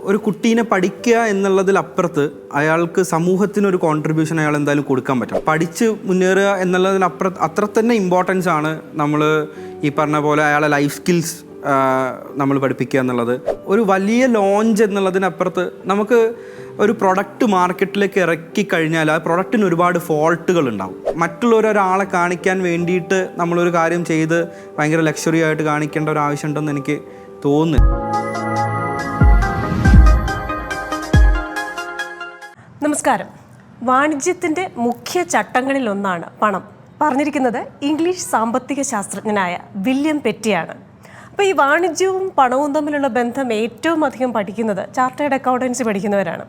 ഒരു കുട്ടീനെ പഠിക്കുക എന്നുള്ളതിലപ്പുറത്ത് അയാൾക്ക് സമൂഹത്തിനൊരു കോൺട്രിബ്യൂഷൻ അയാൾ എന്തായാലും കൊടുക്കാൻ പറ്റും. പഠിച്ച് മുന്നേറുക എന്നുള്ളതിനപ്പുറത്ത് അത്ര തന്നെ ഇമ്പോർട്ടൻസ് ആണ് നമ്മൾ ഈ പറഞ്ഞ പോലെ അയാളെ ലൈഫ് സ്കിൽസ് നമ്മൾ പഠിപ്പിക്കുക എന്നുള്ളത്. ഒരു വലിയ ലോഞ്ച് എന്നുള്ളതിനപ്പുറത്ത് നമുക്ക് ഒരു പ്രൊഡക്റ്റ് മാർക്കറ്റിലേക്ക് ഇറക്കി കഴിഞ്ഞാൽ ആ പ്രൊഡക്റ്റിന് ഒരുപാട് ഫോൾട്ടുകൾ ഉണ്ടാവും. മറ്റുള്ളൊരാളെ കാണിക്കാൻ വേണ്ടിയിട്ട് നമ്മളൊരു കാര്യം ചെയ്ത് ഭയങ്കര ലക്ഷറി ആയിട്ട് കാണിക്കേണ്ട ഒരു ആവശ്യമുണ്ടെന്ന് എനിക്ക് തോന്നുന്നു. നമസ്കാരം. വാണിജ്യത്തിൻ്റെ മുഖ്യ ചട്ടങ്ങളിലൊന്നാണ് പണം. പറഞ്ഞിരിക്കുന്നത് ഇംഗ്ലീഷ് സാമ്പത്തിക ശാസ്ത്രജ്ഞനായ വില്യം പെറ്റിയാണ്. അപ്പോൾ ഈ വാണിജ്യവും പണവും തമ്മിലുള്ള ബന്ധം ഏറ്റവും അധികം പഠിക്കുന്നത് ചാർട്ടേഡ് അക്കൗണ്ടൻസി പഠിക്കുന്നവരാണ്.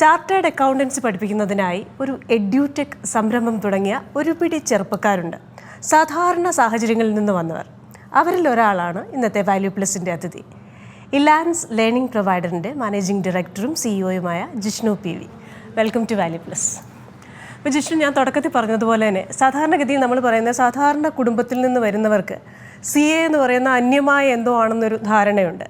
ചാർട്ടേഡ് അക്കൗണ്ടൻസി പഠിപ്പിക്കുന്നതിനായി ഒരു എഡ്യൂടെക് സംരംഭം തുടങ്ങിയ ഒരു പിടി ചെറുപ്പക്കാരുണ്ട്, സാധാരണ സാഹചര്യങ്ങളിൽ നിന്ന് വന്നവർ. അവരിൽ ഒരാളാണ് ഇന്നത്തെ വാല്യൂ പ്ലസിൻ്റെ അതിഥി. ഇലാൻസ് ലേണിംഗ് പ്രൊവൈഡറിൻ്റെ മാനേജിംഗ് ഡയറക്ടറും സിഇഒയുമായ Jishnu P V. Welcome to value plus. അപ്പോൾ ജിഷ്ണു, ഞാൻ തുടക്കത്തിൽ പറഞ്ഞതുപോലെ തന്നെ സാധാരണഗതിയിൽ നമ്മൾ പറയുന്ന സാധാരണ കുടുംബത്തിൽ നിന്ന് വരുന്നവർക്ക് CA എന്ന് പറയുന്ന അന്യമായ എന്തോ ആണെന്നൊരു ധാരണയുണ്ട്.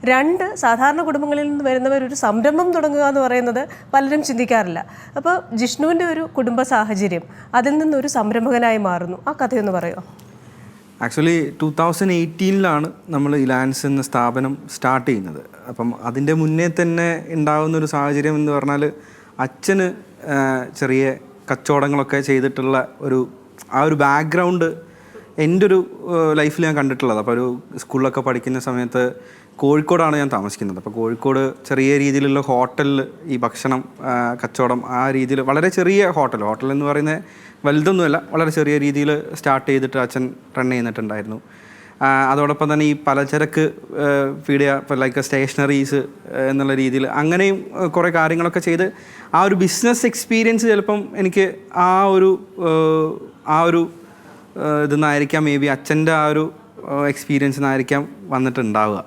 രണ്ട്, സാധാരണ കുടുംബങ്ങളിൽ നിന്ന് വരുന്നവർ ഒരു സംരംഭം തുടങ്ങുക എന്ന് പറയുന്നത് പലരും ചിന്തിക്കാറില്ല. അപ്പോൾ ജിഷ്ണുവിൻ്റെ ഒരു കുടുംബ സാഹചര്യം അതിൽ നിന്നൊരു സംരംഭകനായി മാറുന്നു. ആ കഥയൊന്ന് പറയുമോ? ആക്ച്വലി 2018 നമ്മൾ ഇലാൻസ് എന്ന സ്ഥാപനം സ്റ്റാർട്ട് ചെയ്യുന്നത്. അപ്പം അതിൻ്റെ മുന്നേ തന്നെ ഉണ്ടാകുന്നൊരു സാഹചര്യം എന്ന് പറഞ്ഞാൽ അച്ഛന് ചെറിയ കച്ചവടങ്ങളൊക്കെ ചെയ്തിട്ടുള്ള ആ ഒരു ബാക്ക്ഗ്രൗണ്ട് എൻ്റെ ഒരു ലൈഫിൽ ഞാൻ കണ്ടിട്ടുള്ളത്. അപ്പോൾ ഒരു സ്കൂളിലൊക്കെ പഠിക്കുന്ന സമയത്ത് കോഴിക്കോടാണ് ഞാൻ താമസിക്കുന്നത്. അപ്പോൾ കോഴിക്കോട് ചെറിയ രീതിയിലുള്ള ഹോട്ടലിൽ ഈ ഭക്ഷണം കച്ചവടം ആ രീതിയിൽ വളരെ ചെറിയ ഹോട്ടൽ എന്ന് പറയുന്നത് വലുതൊന്നുമല്ല, വളരെ ചെറിയ രീതിയിൽ സ്റ്റാർട്ട് ചെയ്തിട്ട് അച്ഛൻ റൺ ചെയ്യുന്നിട്ടുണ്ടായിരുന്നു. അതോടൊപ്പം തന്നെ ഈ പലചരക്ക് പീടിക, ഇപ്പോൾ ലൈക്ക് സ്റ്റേഷനറീസ് എന്നുള്ള രീതിയിൽ അങ്ങനെയും കുറേ കാര്യങ്ങളൊക്കെ ചെയ്ത് ആ ഒരു ബിസിനസ് എക്സ്പീരിയൻസ് ചിലപ്പം എനിക്ക് ആ ഒരു ഇതെന്നായിരിക്കാം, മേ ബി അച്ഛൻ്റെ ആ ഒരു എക്സ്പീരിയൻസ് നിന്നായിരിക്കാം വന്നിട്ടുണ്ടാവുക.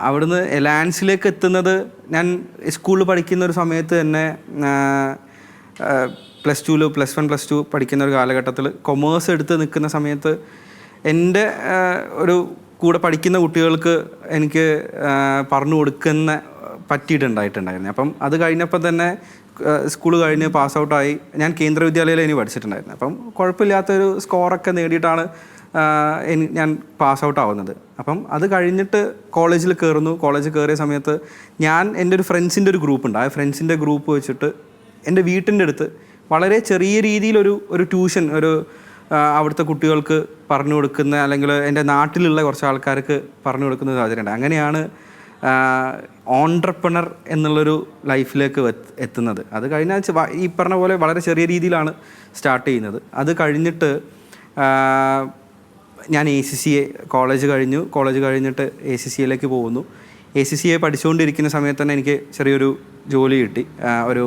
അവിടുന്ന് എലാൻസിലേക്ക് എത്തുന്നത് ഞാൻ സ്കൂളിൽ പഠിക്കുന്ന ഒരു സമയത്ത് തന്നെ +2 പഠിക്കുന്ന ഒരു കാലഘട്ടത്തിൽ കൊമേഴ്സ് എടുത്ത് നിൽക്കുന്ന സമയത്ത് എൻ്റെ ഒരു കൂടെ പഠിക്കുന്ന കുട്ടികൾക്ക് എനിക്ക് പറഞ്ഞു കൊടുക്കുന്ന പറ്റിയിട്ടുണ്ടായിരുന്നു. അപ്പം അത് കഴിഞ്ഞപ്പോൾ തന്നെ സ്കൂൾ കഴിഞ്ഞ് പാസ് ഔട്ടായി ഞാൻ കേന്ദ്ര വിദ്യാലയയിൽ ഇനി പഠിച്ചിട്ടുണ്ടായിരുന്നു. അപ്പം കുഴപ്പമില്ലാത്തൊരു സ്കോറൊക്കെ നേടിയിട്ടാണ് ഞാൻ പാസ് ഔട്ട് ആവുന്നത്. അപ്പം അത് കഴിഞ്ഞിട്ട് കോളേജിൽ കയറുന്നു. കോളേജിൽ കയറിയ സമയത്ത് എൻ്റെ ഒരു ഫ്രണ്ട്സിൻ്റെ ഒരു ഗ്രൂപ്പുണ്ട്. ആ ഫ്രണ്ട്സിൻ്റെ ഗ്രൂപ്പ് വെച്ചിട്ട് എൻ്റെ വീട്ടിൻ്റെ അടുത്ത് വളരെ ചെറിയ രീതിയിലൊരു ട്യൂഷൻ അവിടുത്തെ കുട്ടികൾക്ക് പറഞ്ഞു കൊടുക്കുന്ന, അല്ലെങ്കിൽ എൻ്റെ നാട്ടിലുള്ള കുറച്ച് ആൾക്കാർക്ക് പറഞ്ഞു കൊടുക്കുന്ന സാഹചര്യമുണ്ട്. അങ്ങനെയാണ് ഓൺട്രപ്രണർ എന്നുള്ളൊരു ലൈഫിലേക്ക് എത്തുന്നത്. അത് കഴിഞ്ഞാൽ ഈ പറഞ്ഞ പോലെ വളരെ ചെറിയ രീതിയിലാണ് സ്റ്റാർട്ട് ചെയ്യുന്നത്. അത് കഴിഞ്ഞിട്ട് ഞാൻ ACCA കോളേജ് കഴിഞ്ഞിട്ട് ACCAയിലേക്ക് പോകുന്നു. ACCA പഠിച്ചുകൊണ്ടിരിക്കുന്ന സമയത്ത് തന്നെ എനിക്ക് ചെറിയൊരു ജോലി കിട്ടി. ഒരു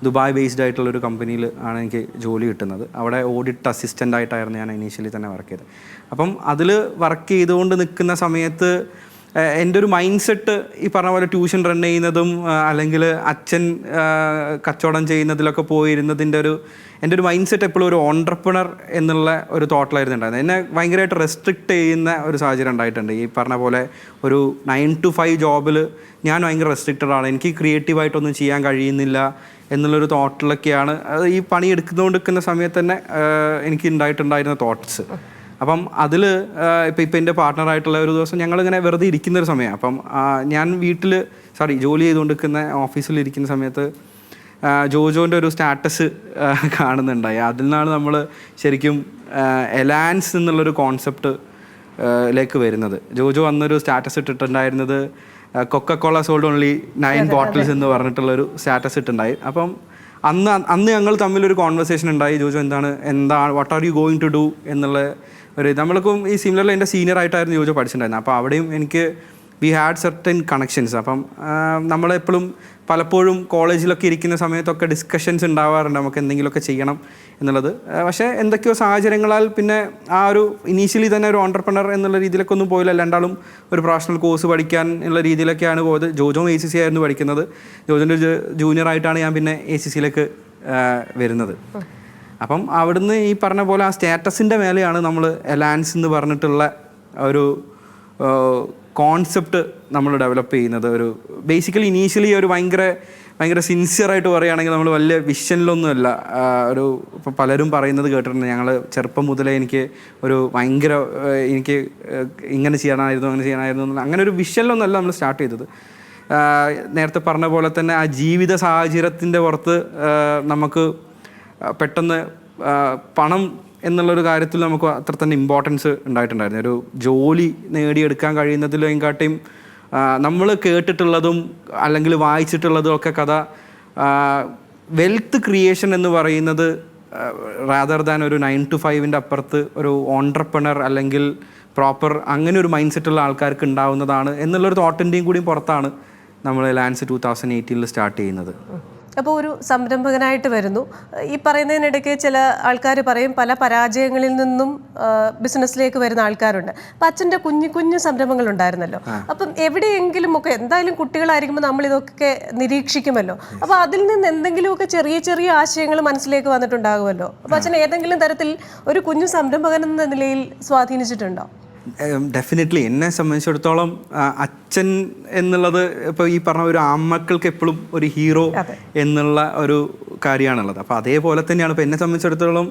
ദുബായ് ബേസ്ഡ് ആയിട്ടുള്ളൊരു കമ്പനിയിൽ ആണ് എനിക്ക് ജോലി കിട്ടുന്നത്. അവിടെ ഓഡിറ്റ് അസിസ്റ്റൻ്റ് ആയിട്ടായിരുന്നു ഞാൻ ഇനീഷ്യലി തന്നെ വർക്ക് ചെയ്തത്. അപ്പം അതിൽ വർക്ക് ചെയ്തുകൊണ്ട് നിൽക്കുന്ന സമയത്ത് എൻ്റെ ഒരു മൈൻഡ് സെറ്റ് ഈ പറഞ്ഞ പോലെ ട്യൂഷൻ റൺ ചെയ്യുന്നതും അല്ലെങ്കിൽ അച്ഛൻ കച്ചവടം ചെയ്യുന്നതിലൊക്കെ പോയിരുന്നതിൻ്റെ എൻ്റെ ഒരു മൈൻഡ് സെറ്റ് എപ്പോഴും ഒരു ഓൺട്രപ്രണർ എന്നുള്ള ഒരു തോട്ടിലായിരുന്നു ഉണ്ടായിരുന്നത്. എന്നെ ഭയങ്കരമായിട്ട് റെസ്ട്രിക്റ്റ് ചെയ്യുന്ന ഒരു സാഹചര്യം ഉണ്ടായിട്ടുണ്ട്. ഈ പറഞ്ഞ പോലെ ഒരു 9 to 5 ജോബിൽ ഞാൻ ഭയങ്കര റെസ്ട്രിക്റ്റഡ് ആണ്, എനിക്ക് ക്രിയേറ്റീവായിട്ടൊന്നും ചെയ്യാൻ കഴിയുന്നില്ല എന്നുള്ളൊരു തോട്ടിലൊക്കെയാണ് ഈ പണി എടുക്കുന്ന സമയത്ത് തന്നെ എനിക്ക് ഉണ്ടായിട്ടുണ്ടായിരുന്ന തോട്ട്സ്. അപ്പം അതിൽ ഇപ്പം എൻ്റെ പാർട്ട്ണറായിട്ടുള്ള ഒരു ദിവസം ഞങ്ങളിങ്ങനെ വെറുതെ ഇരിക്കുന്നൊരു സമയം. അപ്പം ഞാൻ ജോലി ചെയ്തുകൊണ്ടിരിക്കുന്ന ഓഫീസിലിരിക്കുന്ന സമയത്ത് ജോജോൻ്റെ ഒരു സ്റ്റാറ്റസ് കാണുന്നുണ്ടായി. അതിൽ നിന്നാണ് നമ്മൾ ശരിക്കും എലാൻസ് എന്നുള്ളൊരു കോൺസെപ്റ്റിലേക്ക് വരുന്നത്. ജോജോ അന്നൊരു സ്റ്റാറ്റസ് ഇട്ടിട്ടുണ്ടായിരുന്നത് കൊക്കക്കോള സോൾഡ് ഓൺലി 9 bottles എന്ന് പറഞ്ഞിട്ടുള്ളൊരു സ്റ്റാറ്റസ് ഇട്ടുണ്ടായി. അപ്പം അന്ന് ഞങ്ങൾ തമ്മിലൊരു കോൺവെർസേഷൻ ഉണ്ടായി. ജോജോ എന്താണ് what are you going to do എന്നുള്ള നമ്മൾക്കും ഈ സിമിലർലി എൻ്റെ സീനിയർ ആയിട്ടായിരുന്നു ജോജോ പഠിച്ചിട്ടുണ്ടായിരുന്നത്. അപ്പോൾ അവിടെയും എനിക്ക് വി ഹാഡ് സർട്ടൻ കണക്ഷൻസ്. അപ്പം നമ്മളെപ്പോഴും പലപ്പോഴും കോളേജിലൊക്കെ ഇരിക്കുന്ന സമയത്തൊക്കെ ഡിസ്കഷൻസ് ഉണ്ടാവാറുണ്ട് നമുക്ക് എന്തെങ്കിലുമൊക്കെ ചെയ്യണം എന്നുള്ളത്. പക്ഷേ എന്തൊക്കെയോ സാഹചര്യങ്ങളാൽ പിന്നെ ആ ഒരു ഇനീഷ്യലി തന്നെ ഒരു ഓൺട്രപ്രണർ എന്നുള്ള രീതിയിലൊക്കെ ഒന്നും പോയില്ല. രണ്ടാളും ഒരു പ്രൊഫഷണൽ കോഴ്സ് പഠിക്കാൻ ഉള്ള രീതിയിലൊക്കെയാണ് പോയത്. ജോജോ ACC ആയിരുന്നു പഠിക്കുന്നത്. ജോജോൻ്റെ ജൂനിയറായിട്ടാണ് ഞാൻ പിന്നെ ACCയിലേക്ക് വരുന്നത്. അപ്പം അവിടുന്ന് ഈ പറഞ്ഞ പോലെ ആ സ്റ്റാറ്റസിൻ്റെ മേലെയാണ് നമ്മൾ എലാൻസ് എന്ന് പറഞ്ഞിട്ടുള്ള ഒരു കോൺസെപ്റ്റ് നമ്മൾ ഡെവലപ്പ് ചെയ്യുന്നത് ഒരു ബേസിക്കലി ഇനീഷ്യലി ഒരു ഭയങ്കര സിൻസിയറായിട്ട് പറയുകയാണെങ്കിൽ നമ്മൾ വലിയ വിഷനിലൊന്നുമല്ല. ഒരു ഇപ്പോൾ പലരും പറയുന്നത് കേട്ടിട്ടുണ്ട്, ഞങ്ങൾ ചെറുപ്പം മുതലേ എനിക്ക് ഒരു ഭയങ്കര എനിക്ക് ഇങ്ങനെ ചെയ്യണമായിരുന്നു അങ്ങനെ ചെയ്യണമായിരുന്നു അങ്ങനെ ഒരു വിഷനിലൊന്നുമല്ല നമ്മൾ സ്റ്റാർട്ട് ചെയ്തത്. നേരത്തെ പറഞ്ഞ പോലെ തന്നെ ആ ജീവിത സാഹചര്യത്തിൻ്റെ പുറത്ത് നമുക്ക് പെട്ടെന്ന് പണം എന്നുള്ളൊരു കാര്യത്തിൽ നമുക്ക് അത്ര തന്നെ ഇമ്പോർട്ടൻസ് ഉണ്ടായിട്ടുണ്ടായിരുന്നു. ഒരു ജോലി നേടിയെടുക്കാൻ കഴിയുന്നതിലേക്കാട്ടിയും നമ്മൾ കേട്ടിട്ടുള്ളതും അല്ലെങ്കിൽ വായിച്ചിട്ടുള്ളതും ഒക്കെ കഥ വെൽത്ത് ക്രിയേഷൻ എന്ന് പറയുന്നത് റാദർ ദാൻ ഒരു 9 to 5 അപ്പുറത്ത് ഒരു ഓൺട്രപ്രണർ അല്ലെങ്കിൽ പ്രോപ്പർ അങ്ങനെ ഒരു മൈൻഡ് സെറ്റുള്ള ആൾക്കാർക്ക് ഉണ്ടാവുന്നതാണ് എന്നുള്ളൊരു തോട്ടിൻ്റെയും കൂടി പുറത്താണ് നമ്മൾ ലാൻസ് 2018 സ്റ്റാർട്ട് ചെയ്യുന്നത്. അപ്പോൾ ഒരു സംരംഭകനായിട്ട് വരുന്നു. ഈ പറയുന്നതിനിടയ്ക്ക് ചില ആൾക്കാർ പറയും പല പരാജയങ്ങളിൽ നിന്നും ബിസിനസ്സിലേക്ക് വരുന്ന ആൾക്കാരുണ്ട്. അപ്പം അച്ഛൻ്റെ കുഞ്ഞു സംരംഭങ്ങൾ ഉണ്ടായിരുന്നല്ലോ. അപ്പം എവിടെയെങ്കിലും ഒക്കെ എന്തായാലും കുട്ടികളായിരിക്കുമ്പോൾ നമ്മൾ ഇതൊക്കെ നിരീക്ഷിക്കുമല്ലോ. അപ്പോൾ അതിൽ നിന്ന് എന്തെങ്കിലുമൊക്കെ ചെറിയ ആശയങ്ങൾ മനസ്സിലേക്ക് വന്നിട്ടുണ്ടാകുമല്ലോ. അപ്പോൾ അച്ഛൻ ഏതെങ്കിലും തരത്തിൽ ഒരു കുഞ്ഞു സംരംഭകൻ എന്ന നിലയിൽ സ്വാധീനിച്ചിട്ടുണ്ടോ? ഡെഫിനറ്റ്ലി എന്നെ സംബന്ധിച്ചിടത്തോളം അച്ഛൻ എന്നുള്ളത് ഇപ്പോൾ ഈ പറഞ്ഞ ഒരു ആൺമക്കൾക്ക് എപ്പോഴും ഒരു ഹീറോ എന്നുള്ള ഒരു കാര്യമാണുള്ളത്. അപ്പോൾ അതേപോലെ തന്നെയാണ് ഇപ്പോൾ എന്നെ സംബന്ധിച്ചിടത്തോളം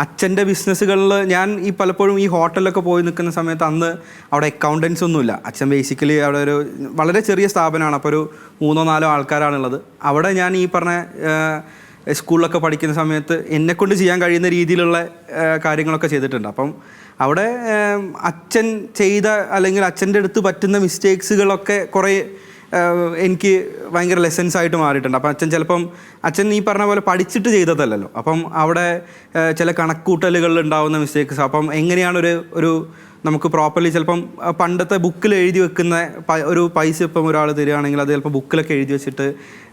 അച്ഛൻ്റെ ബിസിനസ്സുകളിൽ ഞാൻ ഈ പലപ്പോഴും ഈ ഹോട്ടലിലൊക്കെ പോയി നിൽക്കുന്ന സമയത്ത് അന്ന് അവിടെ അക്കൗണ്ടൻസ് ഒന്നുമില്ല. അച്ഛൻ ബേസിക്കലി അവിടെ ഒരു വളരെ ചെറിയ സ്ഥാപനമാണ്. അപ്പോൾ ഒരു 3-4 ആൾക്കാരാണുള്ളത്. അവിടെ ഞാൻ ഈ പറഞ്ഞ സ്കൂളിലൊക്കെ പഠിക്കുന്ന സമയത്ത് എന്നെക്കൊണ്ട് ചെയ്യാൻ കഴിയുന്ന രീതിയിലുള്ള കാര്യങ്ങളൊക്കെ ചെയ്തിട്ടുണ്ട്. അപ്പം അവിടെ അച്ഛൻ ചെയ്ത അല്ലെങ്കിൽ അച്ഛൻ്റെ അടുത്ത് പറ്റുന്ന മിസ്റ്റേക്സുകളൊക്കെ കുറേ എനിക്ക് ഭയങ്കര ലെസൺസ് ആയിട്ട് മാറിയിട്ടുണ്ട്. അപ്പം അച്ഛൻ ഈ പറഞ്ഞ പോലെ പഠിച്ചിട്ട് ചെയ്തതല്ലല്ലോ. അപ്പം അവിടെ ചില കണക്കൂട്ടലുകളിൽ ഉണ്ടാകുന്ന മിസ്റ്റേക്സ്, അപ്പം എങ്ങനെയാണ് ഒരു നമുക്ക് പ്രോപ്പർലി ചിലപ്പം പണ്ടത്തെ ബുക്കിൽ എഴുതി വെക്കുന്ന ഒരു പൈസ ഇപ്പം ഒരാൾ തരികയാണെങ്കിൽ അത് ചിലപ്പോൾ ബുക്കിലൊക്കെ എഴുതി വെച്ചിട്ട്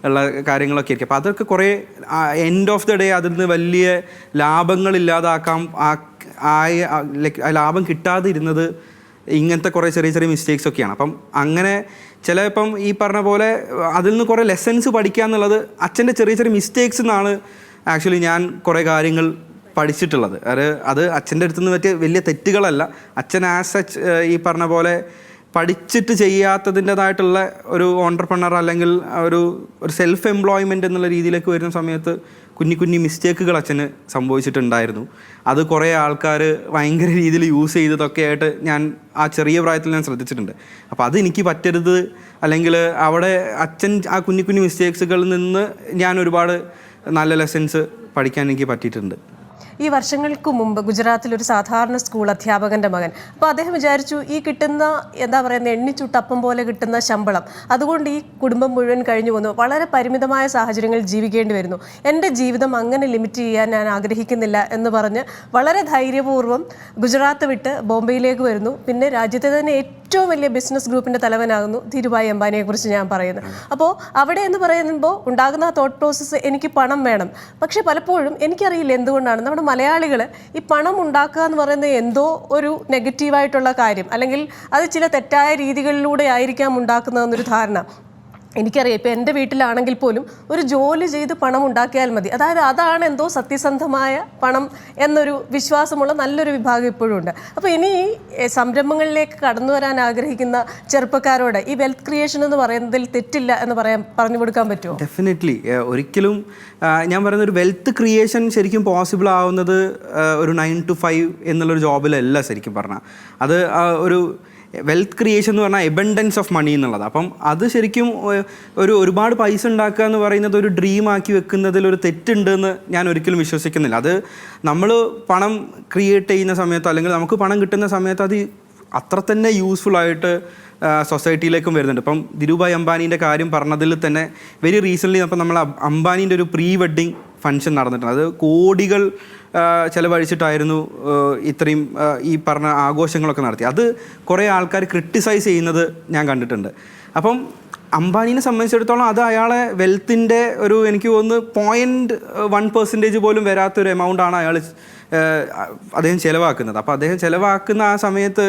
ഉള്ള കാര്യങ്ങളൊക്കെ ആയിരിക്കും. അപ്പോൾ അതൊക്കെ കുറേ എൻഡ് ഓഫ് ദ ഡേ അതിൽ നിന്ന് വലിയ ലാഭങ്ങളില്ലാതാക്കാം ലാഭം കിട്ടാതിരുന്നത് ഇങ്ങനത്തെ കുറേ ചെറിയ മിസ്റ്റേക്സ് ഒക്കെയാണ്. അപ്പം അങ്ങനെ ഇപ്പം ഈ പറഞ്ഞ പോലെ അതിൽ നിന്ന് കുറേ ലെസൺസ് പഠിക്കുക എന്നുള്ളത് അച്ഛൻ്റെ ചെറിയ മിസ്റ്റേക്സ് എന്നാണ് ആക്ച്വലി ഞാൻ കുറേ കാര്യങ്ങൾ പഠിച്ചിട്ടുള്ളത്. അത് അച്ഛൻ്റെ അടുത്ത് നിന്ന് പറ്റിയ വലിയ തെറ്റുകളല്ല. അച്ഛൻ ആസ് സച്ച് ഈ പറഞ്ഞ പോലെ പഠിച്ചിട്ട് ചെയ്യാത്തതിൻ്റെതായിട്ടുള്ള ഒരു ഓൺട്രപ്രണർ അല്ലെങ്കിൽ ഒരു സെൽഫ് എംപ്ലോയ്മെൻ്റ് എന്നുള്ള രീതിയിലേക്ക് വരുന്ന സമയത്ത് കുഞ്ഞു മിസ്റ്റേക്കുകൾ അച്ഛന് സംഭവിച്ചിട്ടുണ്ടായിരുന്നു. അത് കുറേ ആൾക്കാർ ഭയങ്കര രീതിയിൽ യൂസ് ചെയ്തതൊക്കെ ആയിട്ട് ഞാൻ ആ ചെറിയ പ്രായത്തിൽ ഞാൻ ശ്രദ്ധിച്ചിട്ടുണ്ട്. അപ്പോൾ അതെനിക്ക് പറ്റരുത്, അല്ലെങ്കിൽ അവിടെ അച്ഛൻ ആ കുഞ്ഞു മിസ്റ്റേക്സുകളിൽ നിന്ന് ഞാൻ ഒരുപാട് നല്ല ലെസൺസ് പഠിക്കാൻ എനിക്ക് പറ്റിയിട്ടുണ്ട്. ഈ വർഷങ്ങൾക്ക് മുമ്പ് ഗുജറാത്തിൽ ഒരു സാധാരണ സ്കൂൾ അധ്യാപകൻ്റെ മകൻ. അപ്പോൾ അദ്ദേഹം വിചാരിച്ചു ഈ കിട്ടുന്ന എണ്ണിച്ചുട്ടപ്പം പോലെ കിട്ടുന്ന ശമ്പളം അതുകൊണ്ട് ഈ കുടുംബം മുഴുവൻ കഴിഞ്ഞു പോകുന്നു, വളരെ പരിമിതമായ സാഹചര്യങ്ങളിൽ ജീവിക്കേണ്ടി വരുന്നു, എൻ്റെ ജീവിതം അങ്ങനെ ലിമിറ്റ് ചെയ്യാൻ ഞാൻ ആഗ്രഹിക്കുന്നില്ല എന്ന് പറഞ്ഞ് വളരെ ധൈര്യപൂർവ്വം ഗുജറാത്ത് വിട്ട് ബോംബെയിലേക്ക് വരുന്നു. പിന്നെ രാജ്യത്തെ തന്നെ ഏറ്റവും വലിയ ബിസിനസ് ഗ്രൂപ്പിൻ്റെ തലവനാകുന്നു. ധീരുഭായ് അംബാനിയെക്കുറിച്ച് ഞാൻ പറയുന്നത്. അപ്പോൾ അവിടെ എന്ന് പറയുമ്പോൾ ഉണ്ടാകുന്ന തോട്ട് പ്രോസസ്സ് എനിക്ക് പണം വേണം. പക്ഷേ പലപ്പോഴും എനിക്കറിയില്ല എന്തുകൊണ്ടാണ് നമ്മുടെ മലയാളികൾ ഈ പണം ഉണ്ടാക്കുക എന്ന് പറയുന്നത് എന്തോ ഒരു നെഗറ്റീവായിട്ടുള്ള കാര്യം, അല്ലെങ്കിൽ അത് ചില തെറ്റായ രീതികളിലൂടെ ആയിരിക്കാം ഉണ്ടാക്കുന്നതെന്നൊരു ധാരണ എനിക്കറിയാം. ഇപ്പോൾ എൻ്റെ വീട്ടിലാണെങ്കിൽ പോലും ഒരു ജോലി ചെയ്ത് പണം ഉണ്ടാക്കിയാൽ മതി, അതായത് അതാണ് എന്തോ സത്യസന്ധമായ പണം എന്നൊരു വിശ്വാസമുള്ള നല്ലൊരു വിഭാഗം ഇപ്പോഴും ഉണ്ട്. അപ്പോൾ ഇനി ഈ സംരംഭങ്ങളിലേക്ക് കടന്നു വരാൻ ആഗ്രഹിക്കുന്ന ചെറുപ്പക്കാരോട് ഈ വെൽത്ത് ക്രിയേഷൻ എന്ന് പറയുന്നതിൽ തെറ്റില്ല എന്ന് പറഞ്ഞു കൊടുക്കാൻ പറ്റുമോ? ഡെഫിനറ്റ്ലി. ഒരിക്കലും ഞാൻ പറയുന്ന ഒരു വെൽത്ത് ക്രിയേഷൻ ശരിക്കും പോസിബിൾ ആവുന്നത് ഒരു 9 to 5 എന്നുള്ളൊരു ജോബിലല്ല. ശരിക്കും പറഞ്ഞാൽ അത് ഒരു വെൽത്ത് ക്രിയേഷൻ എന്ന് പറഞ്ഞാൽ എബണ്ടൻസ് ഓഫ് മണി എന്നുള്ളത്. അപ്പം അത് ശരിക്കും ഒരുപാട് പൈസ ഉണ്ടാക്കുക എന്ന് പറയുന്നത് ഒരു ഡ്രീമാക്കി വെക്കുന്നതിൽ ഒരു തെറ്റുണ്ടെന്ന് ഞാൻ ഒരിക്കലും വിശ്വസിക്കുന്നില്ല. അത് നമ്മൾ പണം ക്രിയേറ്റ് ചെയ്യുന്ന സമയത്തോ അല്ലെങ്കിൽ നമുക്ക് പണം കിട്ടുന്ന സമയത്ത് അത് അത്ര തന്നെ യൂസ്ഫുള്ളായിട്ട് സൊസൈറ്റിയിലേക്കും വരുന്നുണ്ട്. ഇപ്പം ധീരുഭായ് അംബാനീൻ്റെ കാര്യം പറഞ്ഞതിൽ തന്നെ വെരി റീസെൻ്റ്ലി അപ്പം നമ്മൾ അംബാനീൻ്റെ ഒരു പ്രീ വെഡ്ഡിങ് ഫംഗ്ഷൻ നടന്നിട്ടുണ്ട്. അത് കോടികൾ ചിലവഴിച്ചിട്ടായിരുന്നു ഇത്രയും ഈ പറഞ്ഞ ആഘോഷങ്ങളൊക്കെ നടത്തി. അത് കുറേ ആൾക്കാർ ക്രിട്ടിസൈസ് ചെയ്യുന്നത് ഞാൻ കണ്ടിട്ടുണ്ട്. അപ്പം അംബാനീനെ സംബന്ധിച്ചിടത്തോളം അത് അയാളെ വെൽത്തിൻ്റെ ഒരു എനിക്ക് തോന്നുന്നു 0.1% പോലും വരാത്തൊരു എമൗണ്ടാണ് അദ്ദേഹം ചിലവാക്കുന്നത്. അപ്പോൾ അദ്ദേഹം ചിലവാക്കുന്ന ആ സമയത്ത്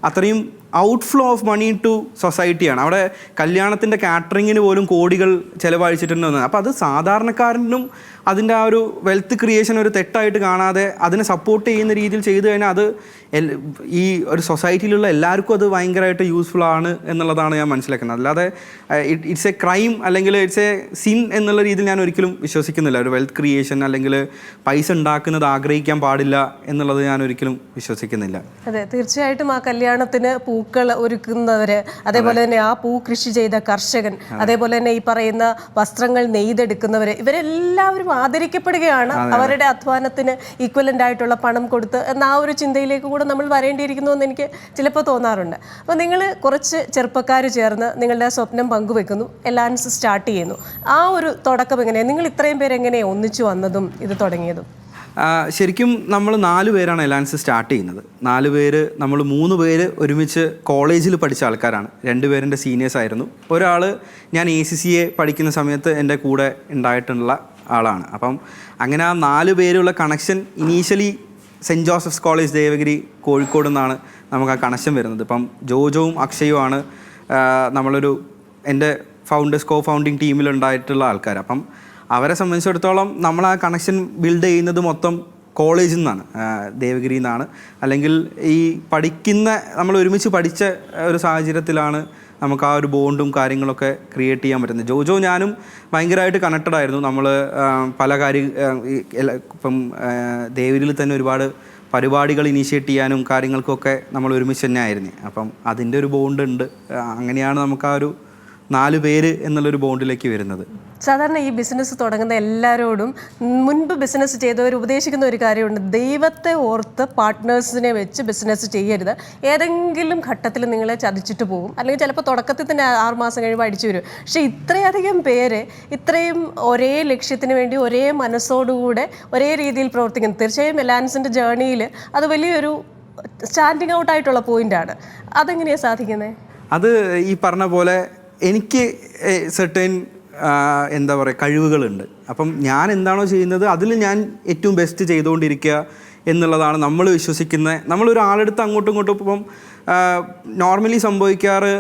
അത്രയും ഔട്ട്ഫ്ലോ ഓഫ് മണി ടു സൊസൈറ്റിയാണ്. അവിടെ കല്യാണത്തിൻ്റെ കാറ്ററിങ്ങിന് പോലും കോടികൾ ചിലവഴിച്ചിട്ടുണ്ടെന്ന്. അപ്പോൾ അത് സാധാരണക്കാരനും അതിൻ്റെ ആ ഒരു വെൽത്ത് ക്രിയേഷൻ ഒരു തെറ്റായിട്ട് കാണാതെ അതിനെ സപ്പോർട്ട് ചെയ്യുന്ന രീതിയിൽ ചെയ്തു കഴിഞ്ഞാൽ അത് ഈ ഒരു സൊസൈറ്റിയിലുള്ള എല്ലാവർക്കും അത് ഭയങ്കരമായിട്ട് യൂസ്ഫുൾ ആണ് എന്നുള്ളതാണ് ഞാൻ മനസ്സിലാക്കുന്നത്. അല്ലാതെ ഇറ്റ്സ് എ ക്രൈം അല്ലെങ്കിൽ ഇറ്റ്സ് എ സിൻ എന്നുള്ള രീതിയിൽ ഞാൻ ഒരിക്കലും വിശ്വസിക്കുന്നില്ല. ഒരു വെൽത്ത് ക്രിയേഷൻ അല്ലെങ്കിൽ പൈസ ഉണ്ടാക്കുന്നത് ആഗ്രഹിക്കാൻ പാടില്ല എന്നുള്ളത് ഞാൻ ഒരിക്കലും വിശ്വസിക്കുന്നില്ല. അതെ, തീർച്ചയായിട്ടും ആ കല്യാണത്തിന് പൂക്കൾ ഒരുക്കുന്നവർ, അതേപോലെ തന്നെ ആ പൂ കൃഷി ചെയ്ത കർഷകൻ, അതേപോലെ തന്നെ ഈ പറയുന്ന വസ്ത്രങ്ങൾ നെയ്തെടുക്കുന്നവർ, ഇവരെല്ലാവരും ആദരിക്കപ്പെടുകയാണ്. അവരുടെ അധ്വാനത്തിന് ഈക്വലൻ്റ് ആയിട്ടുള്ള പണം കൊടുത്ത് എന്ന ആ ഒരു ചിന്തയിലേക്ക് കൂടെ നമ്മൾ വരേണ്ടിയിരിക്കുന്നു എന്ന് എനിക്ക് ചിലപ്പോൾ തോന്നാറുണ്ട്. അപ്പോൾ നിങ്ങൾ കുറച്ച് ചെറുപ്പക്കാർ ചേർന്ന് നിങ്ങളുടെ സ്വപ്നം പങ്കുവെക്കുന്നു, എലാൻസ് സ്റ്റാർട്ട് ചെയ്യുന്നു. ആ ഒരു തുടക്കം എങ്ങനെയാണ്? നിങ്ങൾ ഇത്രയും പേര് എങ്ങനെയാണ് ഒന്നിച്ചു വന്നതും ഇത് തുടങ്ങിയതും? ശരിക്കും നമ്മൾ 4 പേരാണ് എലാൻസ് സ്റ്റാർട്ട് ചെയ്യുന്നത്. 4 പേര്, നമ്മൾ 3 പേര് ഒരുമിച്ച് കോളേജിൽ പഠിച്ച ആൾക്കാരാണ്. 2 പേരെൻ്റെ സീനിയേഴ്സ് ആയിരുന്നു. ഒരാൾ ഞാൻ ACCA പഠിക്കുന്ന സമയത്ത് എൻ്റെ കൂടെ ഉണ്ടായിട്ടുള്ള ആളാണ്. അപ്പം അങ്ങനെ ആ 4 പേരുള്ള connection initially saint Joseph's college Devagiri Kozhikode നിന്നാണ് നമുക്ക് ആ കണക്ഷൻ വരുന്നത്. ഇപ്പം ജോജോവും അക്ഷയുമാണ് നമ്മളൊരു എൻ്റെ കോ ഫൗണ്ടിങ് ടീമിലുണ്ടായിട്ടുള്ള ആൾക്കാർ. അപ്പം അവരെ സംബന്ധിച്ചിടത്തോളം നമ്മൾ ആ കണക്ഷൻ ബിൽഡ് ചെയ്യുന്നത് മൊത്തം കോളേജിൽ നിന്നാണ്, ദേവഗിരിയിൽ നിന്നാണ്. അല്ലെങ്കിൽ ഈ നമ്മൾ ഒരുമിച്ച് പഠിച്ച ഒരു സാഹചര്യത്തിലാണ് നമുക്ക് ആ ഒരു ബോണ്ടും കാര്യങ്ങളൊക്കെ ക്രിയേറ്റ് ചെയ്യാൻ പറ്റുന്നത്. ജോജോ ഞാനും ഭയങ്കരമായിട്ട് കണക്റ്റഡ് ആയിരുന്നു. നമ്മൾ പല ഇപ്പം ദേവഗിരിയിൽ തന്നെ ഒരുപാട് പരിപാടികൾ ഇനീഷ്യേറ്റ് ചെയ്യാനും കാര്യങ്ങൾക്കൊക്കെ നമ്മൾ ഒരുമിച്ച് തന്നെ ആയിരുന്നു. അപ്പം അതിൻ്റെ ഒരു ബോണ്ട് ഉണ്ട്. അങ്ങനെയാണ് നമുക്ക് ആ ഒരു 4 പേര് എന്നുള്ളൊരു ബോണ്ടിലേക്ക് വരുന്നത്. സാധാരണ ഈ ബിസിനസ് തുടങ്ങുന്ന എല്ലാവരോടും മുൻപ് ബിസിനസ് ചെയ്തവർ ഉപദേശിക്കുന്ന ഒരു കാര്യമുണ്ട്: ദൈവത്തെ ഓർത്ത് പാർട്ട്നേഴ്സിനെ വെച്ച് ബിസിനസ് ചെയ്യരുത്. ഏതെങ്കിലും ഘട്ടത്തിൽ നിങ്ങളെ ചതിച്ചിട്ട് പോകും, അല്ലെങ്കിൽ ചിലപ്പോൾ തുടക്കത്തിൽ തന്നെ 6 മാസം കഴിയുമ്പോൾ അടിച്ചു വരും. പക്ഷേ ഇത്രയധികം പേര് ഇത്രയും ഒരേ ലക്ഷ്യത്തിന് വേണ്ടി ഒരേ മനസ്സോടുകൂടെ ഒരേ രീതിയിൽ പ്രവർത്തിക്കുന്നു. തീർച്ചയായും എലാൻസിൻ്റെ ജേർണിയിൽ അത് വലിയൊരു സ്റ്റാൻഡിങ് ഔട്ടായിട്ടുള്ള പോയിൻ്റാണ്. അതെങ്ങനെയാണ് സാധിക്കുന്നത്? അത് ഈ പറഞ്ഞ പോലെ എനിക്ക് സെർട്ടൈൻ എന്താ പറയുക കഴിവുകളുണ്ട്. അപ്പം ഞാൻ എന്താണോ ചെയ്യുന്നത് അതിൽ ഞാൻ ഏറ്റവും ബെസ്റ്റ് ചെയ്തുകൊണ്ടിരിക്കുക എന്നുള്ളതാണ് നമ്മൾ വിശ്വസിക്കുന്നത്. നമ്മളൊരു ആളെടുത്ത് അങ്ങോട്ടും ഇങ്ങോട്ടും ഇപ്പം നോർമലി സംഭവിക്കാറ്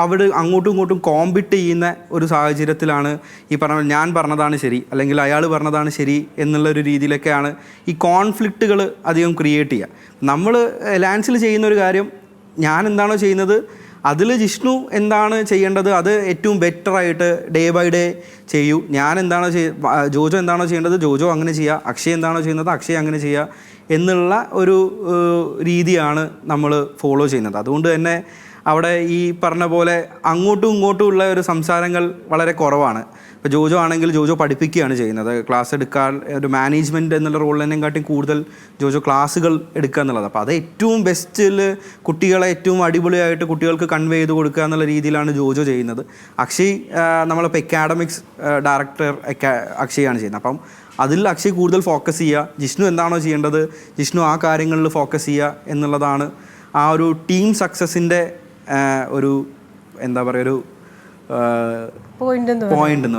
അവിടെ അങ്ങോട്ടും ഇങ്ങോട്ടും കോമ്പീറ്റ് ചെയ്യുന്ന ഒരു സാഹചര്യത്തിലാണ് ഈ ഞാൻ പറഞ്ഞതാണ് ശരി അല്ലെങ്കിൽ അയാൾ പറഞ്ഞതാണ് ശരി എന്നുള്ളൊരു രീതിയിലൊക്കെയാണ് ഈ കോൺഫ്ലിക്റ്റുകൾ അധികം ക്രിയേറ്റ് ചെയ്യുക. നമ്മൾ എലാൻസിൽ ചെയ്യുന്ന ഒരു കാര്യം, ഞാൻ എന്താണോ ചെയ്യുന്നത് അതിൽ ജിഷ്ണു എന്താണ് ചെയ്യേണ്ടത് അത് ഏറ്റവും ബെറ്ററായിട്ട് ഡേ ബൈ ഡേ ചെയ്യൂ. ഞാൻ എന്താണോ ജോജോ എന്താണോ ചെയ്യേണ്ടത് ജോജോ അങ്ങനെ ചെയ്യുക, അക്ഷയ് എന്താണോ ചെയ്യുന്നത് അക്ഷയ് അങ്ങനെ ചെയ്യുക എന്നുള്ള ഒരു രീതിയാണ് നമ്മൾ ഫോളോ ചെയ്യുന്നത്. അതുകൊണ്ട് തന്നെ അവിടെ ഈ പറഞ്ഞ പോലെ അങ്ങോട്ടും ഇങ്ങോട്ടും ഉള്ള ഒരു സംസാരങ്ങൾ വളരെ കുറവാണ്. ഇപ്പോൾ ജോജോ ആണെങ്കിൽ ജോജോ പഠിപ്പിക്കുകയാണ് ചെയ്യുന്നത്, ക്ലാസ് എടുക്കാൻ ഒരു മാനേജ്മെൻറ്റ് എന്നുള്ള റോളിനെക്കാട്ടും കൂടുതൽ ജോജോ ക്ലാസ്സുകൾ എടുക്കുക എന്നുള്ളത്. അപ്പോൾ അത് ഏറ്റവും ബെസ്റ്റിൽ കുട്ടികളെ ഏറ്റവും അടിപൊളിയായിട്ട് കുട്ടികൾക്ക് കൺവേ ചെയ്ത് കൊടുക്കുക എന്നുള്ള രീതിയിലാണ് ജോജോ ചെയ്യുന്നത്. അക്ഷയ് നമ്മളിപ്പോൾ അക്കാഡമിക്സ് ഡയറക്ടർ അക്ഷയാണ് ചെയ്യുന്നത്. അപ്പം അതിൽ അക്ഷയ് കൂടുതൽ ഫോക്കസ് ചെയ്യുക, ജിഷ്ണു എന്താണോ ചെയ്യേണ്ടത് ജിഷ്ണു ആ കാര്യങ്ങളിൽ ഫോക്കസ് ചെയ്യുക എന്നുള്ളതാണ് ആ ഒരു ടീം സക്സസിൻ്റെ ഒരു എന്താ പറയുക ഒരു പോയിന്റ് എന്ന്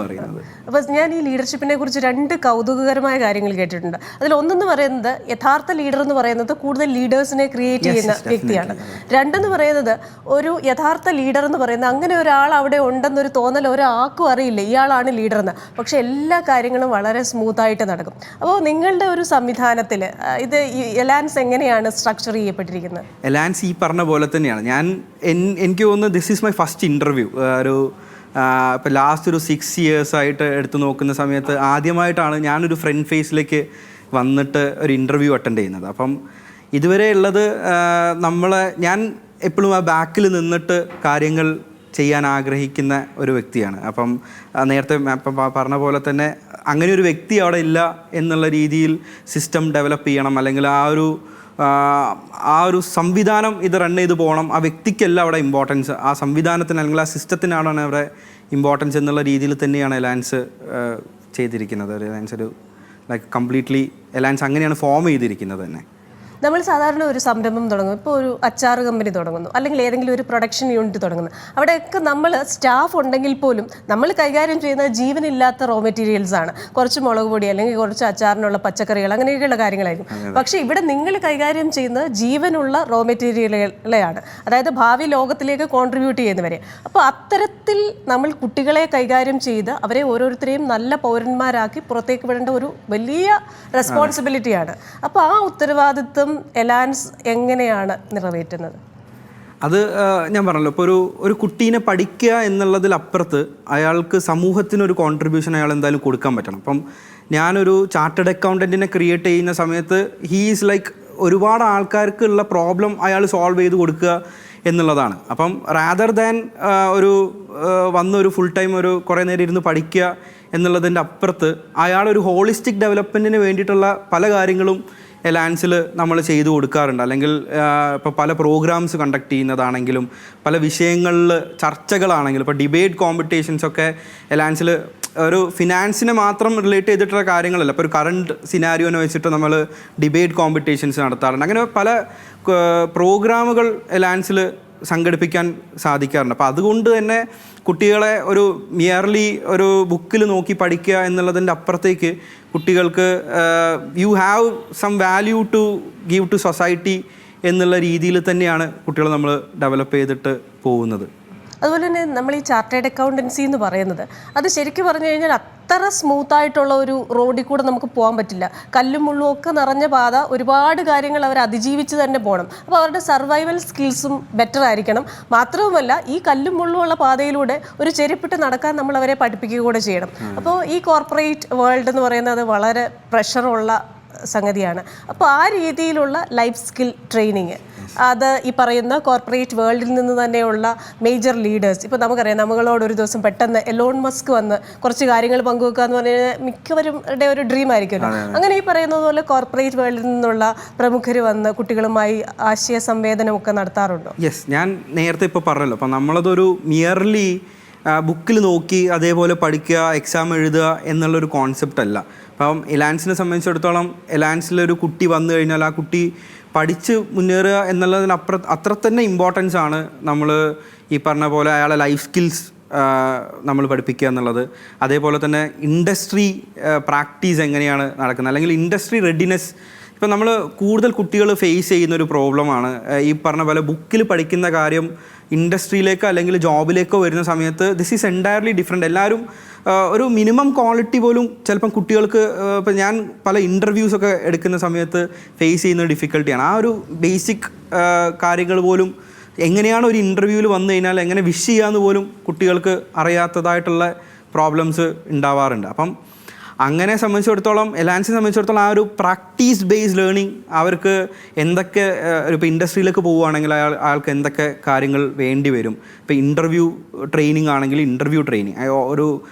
പറയുന്നത്. അപ്പോൾ ഞാൻ ഈ ലീഡർഷിപ്പിനെ കുറിച്ച് 2 കൗതുകകരമായ കാര്യങ്ങൾ കേട്ടിട്ടുണ്ട്. അതിലൊന്നെന്ന് പറയുന്നത് യഥാർത്ഥ ലീഡർ എന്ന് പറയുന്നത് കൂടുതൽ ലീഡേഴ്സിനെ ക്രിയേറ്റ് ചെയ്യുന്ന വ്യക്തിയാണ്. 2 എന്ന് പറയുന്നത് ഒരു യഥാർത്ഥ ലീഡർ എന്ന് പറയുന്നത് അങ്ങനെ ഒരാൾ അവിടെ ഉണ്ടെന്നൊരു തോന്നൽ ഒരാൾക്കും അറിയില്ല ഇയാളാണ് ലീഡർ എന്ന്. പക്ഷേ എല്ലാ കാര്യങ്ങളും വളരെ സ്മൂത്തായിട്ട് നടക്കും. അപ്പോൾ നിങ്ങളുടെ ഒരു സംവിധാനത്തിൽ ഇത് എലാൻസ് എങ്ങനെയാണ് സ്ട്രക്ചർ ചെയ്യപ്പെട്ടിരിക്കുന്നത്? എലാൻസ് ഈ പറഞ്ഞ പോലെ തന്നെയാണ്. എനിക്ക് തോന്നുന്നു this is my first interview. ഇപ്പോൾ ലാസ്റ്റ് ഒരു 6 years ആയിട്ട് എടുത്തു നോക്കുന്ന സമയത്ത് ആദ്യമായിട്ടാണ് ഞാനൊരു ഫ്രണ്ട് ഫേസിലേക്ക് വന്നിട്ട് ഒരു ഇൻ്റർവ്യൂ അറ്റൻഡ് ചെയ്യുന്നത്. അപ്പം ഇതുവരെ ഉള്ളത് ഞാൻ എപ്പോഴും ആ ബാക്കിൽ നിന്നിട്ട് കാര്യങ്ങൾ ചെയ്യാൻ ആഗ്രഹിക്കുന്ന ഒരു വ്യക്തിയാണ്. അപ്പം നേരത്തെ പറഞ്ഞ പോലെ തന്നെ അങ്ങനെ ഒരു വ്യക്തി അവിടെ ഇല്ല എന്നുള്ള രീതിയിൽ സിസ്റ്റം ഡെവലപ്പ് ചെയ്യണം, അല്ലെങ്കിൽ ആ ഒരു സംവിധാനം ഇത് റൺ ചെയ്ത് പോകണം. ആ വ്യക്തിക്കല്ല അവിടെ ഇമ്പോർട്ടൻസ്, ആ സംവിധാനത്തിന് അല്ലെങ്കിൽ ആ സിസ്റ്റത്തിനാണ് അവിടെ ഇമ്പോർട്ടൻസ് എന്നുള്ള രീതിയിൽ തന്നെയാണ് എലാൻസ് ചെയ്തിരിക്കുന്നത്. എലാൻസ് ഒരു ലൈക്ക് കംപ്ലീറ്റ്ലി എലാൻസ് അങ്ങനെയാണ് ഫോം ചെയ്തിരിക്കുന്നത് തന്നെ. നമ്മൾ സാധാരണ ഒരു സംരംഭം തുടങ്ങും, ഇപ്പോൾ ഒരു അച്ചാർ കമ്പനി തുടങ്ങുന്നു, അല്ലെങ്കിൽ ഏതെങ്കിലും ഒരു പ്രൊഡക്ഷൻ യൂണിറ്റ് തുടങ്ങുന്നു. അവിടെയൊക്കെ നമ്മൾ സ്റ്റാഫ് ഉണ്ടെങ്കിൽ പോലും നമ്മൾ കൈകാര്യം ചെയ്യുന്ന ജീവനില്ലാത്ത റോ മെറ്റീരിയൽസ് ആണ്. കുറച്ച് മുളക് പൊടി അല്ലെങ്കിൽ കുറച്ച് അച്ചാറിനുള്ള പച്ചക്കറികൾ, അങ്ങനെയൊക്കെയുള്ള കാര്യങ്ങളായിരിക്കും. പക്ഷേ ഇവിടെ നിങ്ങൾ കൈകാര്യം ചെയ്യുന്നത് ജീവനുള്ള റോ മെറ്റീരിയലുകളെയാണ്, അതായത് ഭാവി ലോകത്തിലേക്ക് കോൺട്രിബ്യൂട്ട് ചെയ്യുന്നവരെ. അപ്പോൾ അത്തരത്തിൽ നമ്മൾ കുട്ടികളെ കൈകാര്യം ചെയ്ത് അവരെ ഓരോരുത്തരെയും നല്ല പൗരന്മാരാക്കി പുറത്തേക്ക് വിടേണ്ട ഒരു വലിയ റെസ്പോൺസിബിലിറ്റിയാണ്. അപ്പോൾ ആ ഉത്തരവാദിത്വം എലാൻസ് എങ്ങനെയാണ് നിറവേറ്റുന്നത്? അത് ഞാൻ പറഞ്ഞല്ലോ, ഇപ്പോൾ ഒരു കുട്ടീനെ പഠിക്കുക എന്നുള്ളതിലപ്പുറത്ത് അയാൾക്ക് സമൂഹത്തിനൊരു കോൺട്രിബ്യൂഷൻ അയാൾ എന്തായാലും കൊടുക്കാൻ പറ്റണം. അപ്പം ഞാനൊരു ചാർട്ടേഡ് അക്കൗണ്ടൻറ്റിനെ ക്രിയേറ്റ് ചെയ്യുന്ന സമയത്ത് ഹീ ഈസ് ലൈക്ക് ഒരുപാട് ആൾക്കാർക്കുള്ള പ്രോബ്ലം അയാൾ സോൾവ് ചെയ്ത് കൊടുക്കുക എന്നുള്ളതാണ്. അപ്പം റാദർ ദാൻ വന്നൊരു ഫുൾ ടൈം കുറേ നേരം ഇരുന്ന് പഠിക്കുക എന്നുള്ളതിൻ്റെ അപ്പുറത്ത് അയാളൊരു ഹോളിസ്റ്റിക് ഡെവലപ്മെൻറ്റിന് വേണ്ടിയിട്ടുള്ള പല കാര്യങ്ങളും എലാൻസിൽ നമ്മൾ ചെയ്തു കൊടുക്കാറുണ്ട്. അല്ലെങ്കിൽ ഇപ്പോൾ പല പ്രോഗ്രാംസ് കണ്ടക്ട് ചെയ്യുന്നതാണെങ്കിലും പല വിഷയങ്ങളിൽ ചർച്ചകളാണെങ്കിലും, ഇപ്പോൾ ഡിബേറ്റ് കോമ്പറ്റീഷൻസൊക്കെ എലാൻസിൽ ഒരു ഫിനാൻസിനെ മാത്രം റിലേറ്റ് ചെയ്തിട്ടുള്ള കാര്യങ്ങളല്ല. ഇപ്പോൾ ഒരു കറണ്ട് സിനാരിയോനെ വെച്ചിട്ട് നമ്മൾ ഡിബേറ്റ് കോമ്പറ്റീഷൻസ് നടത്താറുണ്ട്. അങ്ങനെ പല പ്രോഗ്രാമുകൾ എലാൻസിൽ സംഘടിപ്പിക്കാൻ സാധിക്കാറുണ്ട്. അപ്പോൾ അതുകൊണ്ട് തന്നെ കുട്ടികളെ ഒരു മിയർലി ഒരു ബുക്കിൽ നോക്കി പഠിക്കുക എന്നുള്ളതിൻ്റെ അപ്പുറത്തേക്ക് കുട്ടികൾക്ക് you have some value to give to society എന്നുള്ള രീതിയിൽ തന്നെയാണ് കുട്ടികൾ നമ്മൾ ഡെവലപ്പ് ചെയ്തിട്ട് പോകുന്നത്. അതുപോലെ തന്നെ നമ്മൾ ഈ ചാർട്ടേഡ് അക്കൗണ്ടൻസി എന്ന് പറയുന്നത് അത് ശരിക്കും പറഞ്ഞു കഴിഞ്ഞാൽ അത്ര സ്മൂത്തായിട്ടുള്ള ഒരു റോഡിൽ കൂടെ നമുക്ക് പോകാൻ പറ്റില്ല. കല്ലും മുള്ളും ഒക്കെ നിറഞ്ഞ പാത, ഒരുപാട് കാര്യങ്ങൾ അവർ അതിജീവിച്ച് തന്നെ പോകണം. അപ്പോൾ അവരുടെ സർവൈവൽ സ്കിൽസും ബെറ്റർ ആയിരിക്കണം. മാത്രവുമല്ല ഈ കല്ലും മുള്ളും ഉള്ള പാതയിലൂടെ ഒരു ചെരുപ്പിട്ട് നടക്കാൻ നമ്മൾ അവരെ പഠിപ്പിക്കുക കൂടെ ചെയ്യണം. അപ്പോൾ ഈ കോർപ്പറേറ്റ് വേൾഡ് എന്ന് പറയുന്നത് വളരെ പ്രഷറുള്ള സംഗതിയാണ്. അപ്പോൾ ആ രീതിയിലുള്ള ലൈഫ് സ്കിൽ ട്രെയിനിങ് അത് ഈ പറയുന്ന കോർപ്പറേറ്റ് വേൾഡിൽ നിന്ന് തന്നെയുള്ള മേജർ ലീഡേഴ്സ്, ഇപ്പോൾ നമുക്കറിയാം നമ്മളോട് ഒരു ദിവസം പെട്ടെന്ന് എലോൺ മസ്ക് വന്ന് കുറച്ച് കാര്യങ്ങൾ പങ്കുവെക്കുക എന്ന് പറഞ്ഞാൽ മിക്കവരുടെ ഒരു ഡ്രീം ആയിരിക്കുമല്ലോ. അങ്ങനെ ഈ പറയുന്നത് പോലെ കോർപ്പറേറ്റ് വേൾഡിൽ നിന്നുള്ള പ്രമുഖർ വന്ന് കുട്ടികളുമായി ആശയ സംവേദനമൊക്കെ നടത്താറുണ്ടോ? യെസ്, ഞാൻ നേരത്തെ ഇപ്പോൾ പറഞ്ഞല്ലോ, അപ്പം നമ്മളതൊരു മിയർലി ബുക്കിൽ നോക്കി അതേപോലെ പഠിക്കുക, എക്സാം എഴുതുക എന്നുള്ളൊരു കോൺസെപ്റ്റ് അല്ല. അപ്പം എലാൻസിനെ സംബന്ധിച്ചിടത്തോളം എലാൻസിലൊരു കുട്ടി വന്നു കഴിഞ്ഞാൽ ആ കുട്ടി പഠിച്ച് മുന്നേറുക എന്നുള്ളതിനപ്പുറം അത്ര തന്നെ ഇമ്പോർട്ടൻസ് ആണ് നമ്മൾ ഈ പറഞ്ഞ പോലെ അയാളെ ലൈഫ് സ്കിൽസ് നമ്മൾ പഠിപ്പിക്കുക എന്നുള്ളത്. അതേപോലെ തന്നെ ഇൻഡസ്ട്രി പ്രാക്ടീസ് എങ്ങനെയാണ് നടക്കുന്നത്, അല്ലെങ്കിൽ ഇൻഡസ്ട്രി റെഡിനെസ്. ഇപ്പം നമ്മൾ കൂടുതൽ കുട്ടികൾ ഫേസ് ചെയ്യുന്നൊരു പ്രോബ്ലമാണ് ഈ പറഞ്ഞ പോലെ ബുക്കിൽ പഠിക്കുന്ന കാര്യം ഇൻഡസ്ട്രിയിലേക്കോ അല്ലെങ്കിൽ ജോബിലേക്കോ വരുന്ന സമയത്ത് ദിസ് ഈസ് എൻറ്റയർലി ഡിഫറെൻറ്റ്. എല്ലാവരും ഒരു മിനിമം ക്വാളിറ്റി പോലും ചിലപ്പം കുട്ടികൾക്ക്, ഇപ്പം ഞാൻ പല ഇൻ്റർവ്യൂസൊക്കെ എടുക്കുന്ന സമയത്ത് ഫേസ് ചെയ്യുന്ന ഡിഫിക്കൽട്ടിയാണ്. ആ ഒരു ബേസിക് കാര്യങ്ങൾ പോലും എങ്ങനെയാണ് ഒരു ഇൻ്റർവ്യൂവിൽ വന്നു കഴിഞ്ഞാൽ എങ്ങനെ വിഷ് ചെയ്യാമെന്ന് പോലും കുട്ടികൾക്ക് അറിയാത്തതായിട്ടുള്ള പ്രോബ്ലംസ് ഉണ്ടാവാറുണ്ട്. അപ്പം അങ്ങനെ സംബന്ധിച്ചിടത്തോളം എലാൻസിനെ സംബന്ധിച്ചിടത്തോളം ആ ഒരു പ്രാക്ടീസ് ബേസ്ഡ് ലേണിംഗ് അവർക്ക് എന്തൊക്കെ, ഇപ്പോൾ ഇൻഡസ്ട്രിയിലേക്ക് പോവുകയാണെങ്കിൽ അയാൾക്ക് എന്തൊക്കെ കാര്യങ്ങൾ വേണ്ടി വരും. ഇപ്പോൾ ഇൻ്റർവ്യൂ ട്രെയിനിങ് ആണെങ്കിൽ ഇൻ്റർവ്യൂ ട്രെയിനിങ്, ഒരു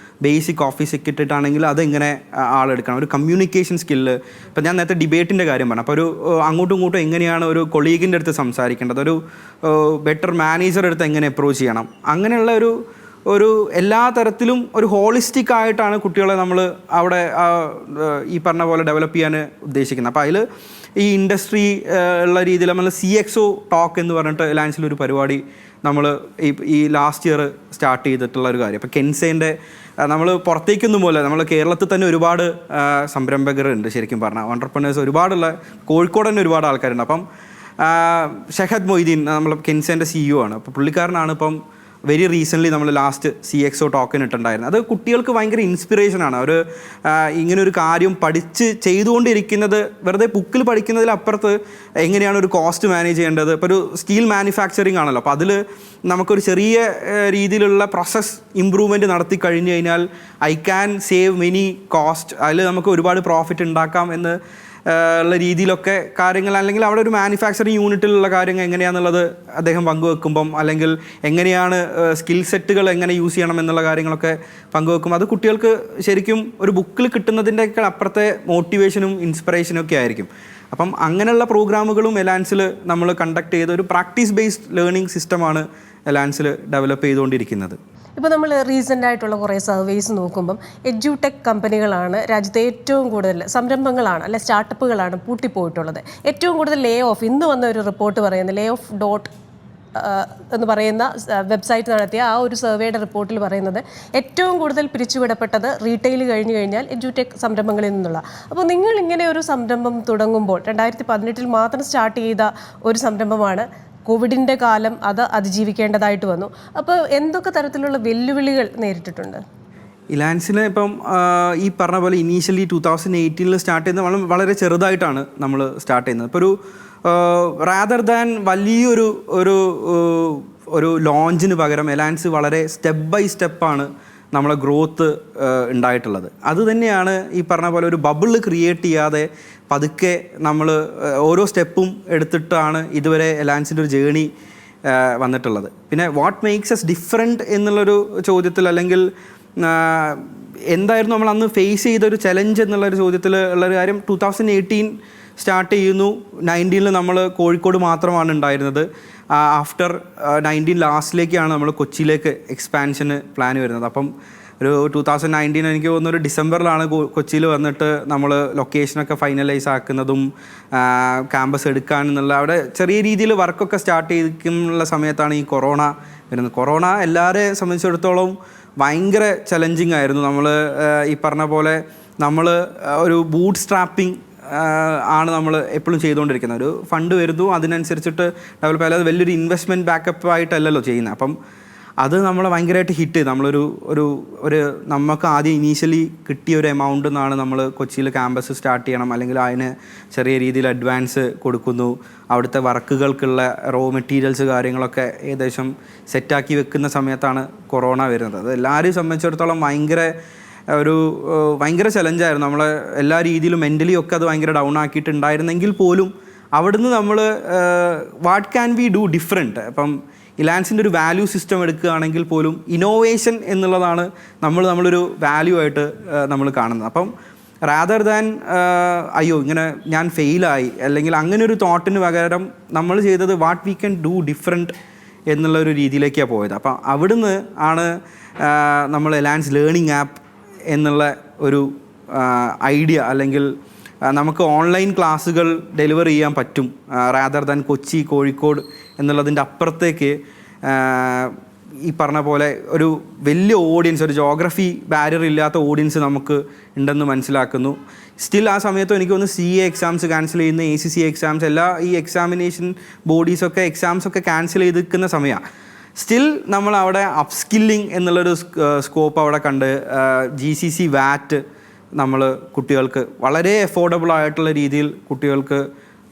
ബേസിക് ഓഫീസ് സെക്രട്ടറി ആണെങ്കിൽ അതെങ്ങനെ ആളെടുക്കണം, ഒരു കമ്മ്യൂണിക്കേഷൻ സ്കില്ല്. ഇപ്പോൾ ഞാൻ നേരത്തെ ഡിബേറ്റിൻ്റെ കാര്യം പറഞ്ഞു. അപ്പോൾ ഒരു അങ്ങോട്ടും ഇങ്ങോട്ടും എങ്ങനെയാണ് ഒരു കൊളീഗിൻ്റെ അടുത്ത് സംസാരിക്കേണ്ടത്, ഒരു ബെറ്റർ മാനേജറുടെ അടുത്ത് എങ്ങനെ അപ്രോച്ച് ചെയ്യണം, അങ്ങനെയുള്ള ഒരു എല്ലാ തരത്തിലും ഒരു ഹോളിസ്റ്റിക് ആയിട്ടാണ് കുട്ടികളെ നമ്മൾ അവിടെ ഈ പറഞ്ഞ പോലെ ഡെവലപ്പ് ചെയ്യാൻ ഉദ്ദേശിക്കുന്നത്. അപ്പോൾ അതിൽ ഈ ഇൻഡസ്ട്രി ഉള്ള രീതിയിൽ നമ്മൾ CXO ടോക്ക് എന്ന് പറഞ്ഞിട്ട് എലാൻസിലൊരു പരിപാടി നമ്മൾ ഈ ലാസ്റ്റ് ഇയർ സ്റ്റാർട്ട് ചെയ്തിട്ടുള്ള ഒരു കാര്യം. അപ്പോൾ കെൻസേൻ്റെ നമ്മൾ പുറത്തേക്കൊന്നും പോലെ നമ്മൾ കേരളത്തിൽ തന്നെ ഒരുപാട് സംരംഭകരുണ്ട്. ശരിക്കും പറഞ്ഞാൽ ഓൺട്രപ്രനേഴ്സ് ഒരുപാടുള്ള, കോഴിക്കോട് തന്നെ ഒരുപാട് ആൾക്കാരുണ്ട്. അപ്പം ഷഹദ് മൊയ്തീൻ നമ്മൾ കെൻസേൻ്റെ CEO ആണ്. അപ്പോൾ പുള്ളിക്കാരനാണ് ഇപ്പം വെരി റീസെൻ്റ്ലി നമ്മൾ ലാസ്റ്റ് CXO ടോക്കൻ ഇട്ടുണ്ടായിരുന്നു. അത് കുട്ടികൾക്ക് ഭയങ്കര ഇൻസ്പിറേഷനാണ്. അവർ ഇങ്ങനൊരു കാര്യം പഠിച്ച് ചെയ്തുകൊണ്ടിരിക്കുന്നത് വെറുതെ ബുക്കിൽ പഠിക്കുന്നതിലപ്പുറത്ത് എങ്ങനെയാണ് ഒരു കോസ്റ്റ് മാനേജ് ചെയ്യേണ്ടത്. ഇപ്പോൾ ഒരു സ്റ്റീൽ മാനുഫാക്ചറിങ് ആണല്ലോ, അപ്പോൾ അതിൽ നമുക്കൊരു ചെറിയ രീതിയിലുള്ള പ്രോസസ് ഇമ്പ്രൂവ്മെൻറ്റ് നടത്തി കഴിഞ്ഞ് കഴിഞ്ഞാൽ I can save many cost, അതിൽ നമുക്ക് ഒരുപാട് പ്രോഫിറ്റ് ഉണ്ടാക്കാം എന്ന് ഉള്ള രീതിയിലൊക്കെ കാര്യങ്ങൾ, അല്ലെങ്കിൽ അവിടെ ഒരു മാനുഫാക്ചറിങ് യൂണിറ്റിലുള്ള കാര്യങ്ങൾ എങ്ങനെയാണെന്നുള്ളത് അദ്ദേഹം പങ്കുവെക്കുമ്പം, അല്ലെങ്കിൽ എങ്ങനെയാണ് സ്കിൽ സെറ്റുകൾ എങ്ങനെ യൂസ് ചെയ്യണം എന്നുള്ള കാര്യങ്ങളൊക്കെ പങ്കുവെക്കും. അത് കുട്ടികൾക്ക് ശരിക്കും ഒരു ബുക്കിൽ കിട്ടുന്നതിൻ്റെയൊക്കെ അപ്പുറത്തെ മോട്ടിവേഷനും ഇൻസ്പിറേഷനും ഒക്കെ ആയിരിക്കും. അപ്പം അങ്ങനെയുള്ള പ്രോഗ്രാമുകളും എലാൻസിൽ നമ്മൾ കണ്ടക്ട് ചെയ്ത ഒരു പ്രാക്ടീസ് ബേസ്ഡ് ലേണിംഗ് സിസ്റ്റമാണ് എലാൻസിൽ ഡെവലപ്പ് ചെയ്തുകൊണ്ടിരിക്കുന്നത്. ഇപ്പോൾ നമ്മൾ റീസെൻ്റ് ആയിട്ടുള്ള കുറേ സർവേസ് നോക്കുമ്പം എഡ്യൂടെക് കമ്പനികളാണ് രാജ്യത്തെ ഏറ്റവും കൂടുതൽ സംരംഭങ്ങളാണ് അല്ലെ സ്റ്റാർട്ടപ്പുകളാണ് പൂട്ടിപ്പോയിട്ടുള്ളത്. ഏറ്റവും കൂടുതൽ ലേ ഓഫ് ഇന്ന് വന്ന ഒരു റിപ്പോർട്ട് പറയുന്നത് lay-off എന്ന് പറയുന്ന വെബ്സൈറ്റ് നടത്തിയ ആ ഒരു സർവേയുടെ റിപ്പോർട്ടിൽ പറയുന്നത് ഏറ്റവും കൂടുതൽ പിരിച്ചുവിടപ്പെട്ടത് റീറ്റെയിൽ കഴിഞ്ഞു കഴിഞ്ഞാൽ എഡ്യൂടെക് സംരംഭങ്ങളിൽ നിന്നുള്ള. അപ്പോൾ നിങ്ങൾ ഇങ്ങനെ ഒരു സംരംഭം തുടങ്ങുമ്പോൾ 2018 മാത്രം സ്റ്റാർട്ട് ചെയ്ത ഒരു സംരംഭമാണ്. കോവിഡിൻ്റെ കാലം അത് അതിജീവിക്കേണ്ടതായിട്ട് വന്നു. അപ്പോൾ എന്തൊക്കെ തരത്തിലുള്ള വെല്ലുവിളികൾ നേരിട്ടിട്ടുണ്ട്? ഇലാൻസിന് ഇപ്പം ഈ പറഞ്ഞ പോലെ ഇനീഷ്യലി 2018 സ്റ്റാർട്ട് ചെയ്യുന്നത് വളരെ ചെറുതായിട്ടാണ് നമ്മൾ സ്റ്റാർട്ട് ചെയ്യുന്നത്. ഇപ്പോൾ റാദർ ദാൻ വലിയൊരു ഒരു ലോഞ്ചിന് പകരം എലാൻസ് വളരെ സ്റ്റെപ്പ് ബൈ സ്റ്റെപ്പാണ് നമ്മളെ ഗ്രോത്ത് ഉണ്ടായിട്ടുള്ളത്. അത് തന്നെയാണ് ഈ പറഞ്ഞ പോലെ ഒരു ബബിൾ ക്രിയേറ്റ് ചെയ്യാതെ പതുക്കെ നമ്മൾ ഓരോ സ്റ്റെപ്പും എടുത്തിട്ടാണ് ഇതുവരെ എലാൻസിൻ്റെ ഒരു ജേണി വന്നിട്ടുള്ളത്. പിന്നെ വാട്ട് മേക്സ് എസ് ഡിഫറെൻറ്റ് എന്നുള്ളൊരു ചോദ്യത്തിൽ, അല്ലെങ്കിൽ എന്തായിരുന്നു നമ്മൾ അന്ന് ഫേസ് ചെയ്തൊരു ചലഞ്ച് എന്നുള്ളൊരു ചോദ്യത്തിൽ ഉള്ളൊരു കാര്യം, 2018 സ്റ്റാർട്ട് ചെയ്യുന്നു. 19 നമ്മൾ കോഴിക്കോട് മാത്രമാണ് ഉണ്ടായിരുന്നത്. ആഫ്റ്റർ 19 ലാസ്റ്റിലേക്കാണ് നമ്മൾ കൊച്ചിയിലേക്ക് എക്സ്പാൻഷന് പ്ലാൻ വരുന്നത്. അപ്പം ഒരു 2019 എനിക്ക് തോന്നുന്നു ഒരു ഡിസംബറിലാണ് കൊച്ചിയിൽ വന്നിട്ട് നമ്മൾ ലൊക്കേഷനൊക്കെ ഫൈനലൈസ് ആക്കുന്നതും ക്യാമ്പസ് എടുക്കാനെന്നുള്ള അവിടെ ചെറിയ രീതിയിൽ വർക്കൊക്കെ സ്റ്റാർട്ട് ചെയ്തിരിക്കുന്ന സമയത്താണ് ഈ കൊറോണ വരുന്നത്. കൊറോണ എല്ലാവരെയും സംബന്ധിച്ചിടത്തോളം ഭയങ്കര ചലഞ്ചിങ് ആയിരുന്നു. നമ്മൾ ഈ പറഞ്ഞ പോലെ നമ്മൾ ഒരു ബൂട്ട് സ്ട്രാപ്പിംഗ് ആണ് നമ്മൾ എപ്പോഴും ചെയ്തുകൊണ്ടിരിക്കുന്നത്. ഒരു ഫണ്ട് വരുന്നു, അതിനനുസരിച്ചിട്ട് ഡെവലപ്പ് ചെയ്യാതെ വലിയൊരു ഇൻവെസ്റ്റ്മെൻറ്റ് ബാക്കപ്പ് ആയിട്ടല്ലല്ലോ ചെയ്യുന്നത്. അപ്പം അത് നമ്മളെ ഭയങ്കരമായിട്ട് ഹിറ്റ് ചെയ്തു. നമ്മളൊരു ഒരു നമുക്ക് ആദ്യം ഇനീഷ്യലി കിട്ടിയ ഒരു എമൗണ്ടിൽ നിന്നാണ് നമ്മൾ കൊച്ചിയിൽ ക്യാമ്പസ് സ്റ്റാർട്ട് ചെയ്യണം, അല്ലെങ്കിൽ അതിന് ചെറിയ രീതിയിൽ അഡ്വാൻസ് കൊടുക്കുന്നു. അവിടുത്തെ വർക്കുകൾക്കുള്ള റോ മെറ്റീരിയൽസ് കാര്യങ്ങളൊക്കെ ഏകദേശം സെറ്റാക്കി വെക്കുന്ന സമയത്താണ് കൊറോണ വരുന്നത്. അത് എല്ലാവരെയും സംബന്ധിച്ചിടത്തോളം ഭയങ്കര ചലഞ്ചായിരുന്നു. നമ്മളെ എല്ലാ രീതിയിലും മെൻ്റലി ഒക്കെ അത് ഭയങ്കര ഡൗൺ ആക്കിയിട്ടുണ്ടായിരുന്നെങ്കിൽ പോലും അവിടുന്ന് നമ്മൾ what can we do different. അപ്പം ഇലാൻസിൻ്റെ ഒരു വാല്യൂ സിസ്റ്റം എടുക്കുകയാണെങ്കിൽ പോലും ഇന്നോവേഷൻ എന്നുള്ളതാണ് നമ്മളൊരു വാല്യൂ ആയിട്ട് നമ്മൾ കാണുന്നത്. അപ്പം റാദർ ദാൻ അയ്യോ ഇങ്ങനെ ഞാൻ ഫെയിലായി അല്ലെങ്കിൽ അങ്ങനെ ഒരു തോട്ടിന് പകരം നമ്മൾ ചെയ്തത് what we can do different എന്നുള്ളൊരു രീതിയിലേക്കാണ് പോയത്. അപ്പം അവിടുന്ന് ആണ് നമ്മൾ എലാൻസ് ലേണിംഗ് ആപ്പ് എന്നുള്ള ഒരു ഐഡിയ, അല്ലെങ്കിൽ നമുക്ക് ഓൺലൈൻ ക്ലാസ്സുകൾ ഡെലിവർ ചെയ്യാൻ പറ്റും റാദർ ദാൻ കൊച്ചി കോഴിക്കോട് എന്നുള്ളതിൻ്റെ അപ്പുറത്തേക്ക് ഈ പറഞ്ഞ പോലെ ഒരു വലിയ ഓഡിയൻസ്, ഒരു ജോഗ്രഫി ബാരിയർ ഇല്ലാത്ത ഓഡിയൻസ് നമുക്ക് ഉണ്ടെന്ന് മനസ്സിലാക്കുന്നു. സ്റ്റിൽ ആ സമയത്തും എനിക്ക് തോന്നുന്നു CA എക്സാംസ് ക്യാൻസൽ ചെയ്യുന്ന, ACC എക്സാംസ്, എല്ലാ ഈ എക്സാമിനേഷൻ ബോഡീസൊക്കെ എക്സാംസൊക്കെ ക്യാൻസൽ ചെയ്തിരിക്കുന്ന സമയമാണ്. സ്റ്റിൽ നമ്മൾ അവിടെ അപ്സ്കില്ലിങ് എന്നുള്ളൊരു സ്കോപ്പ് അവിടെ കണ്ട് GCC VAT നമ്മൾ കുട്ടികൾക്ക് വളരെ അഫോർഡബിൾ ആയിട്ടുള്ള രീതിയിൽ കുട്ടികൾക്ക്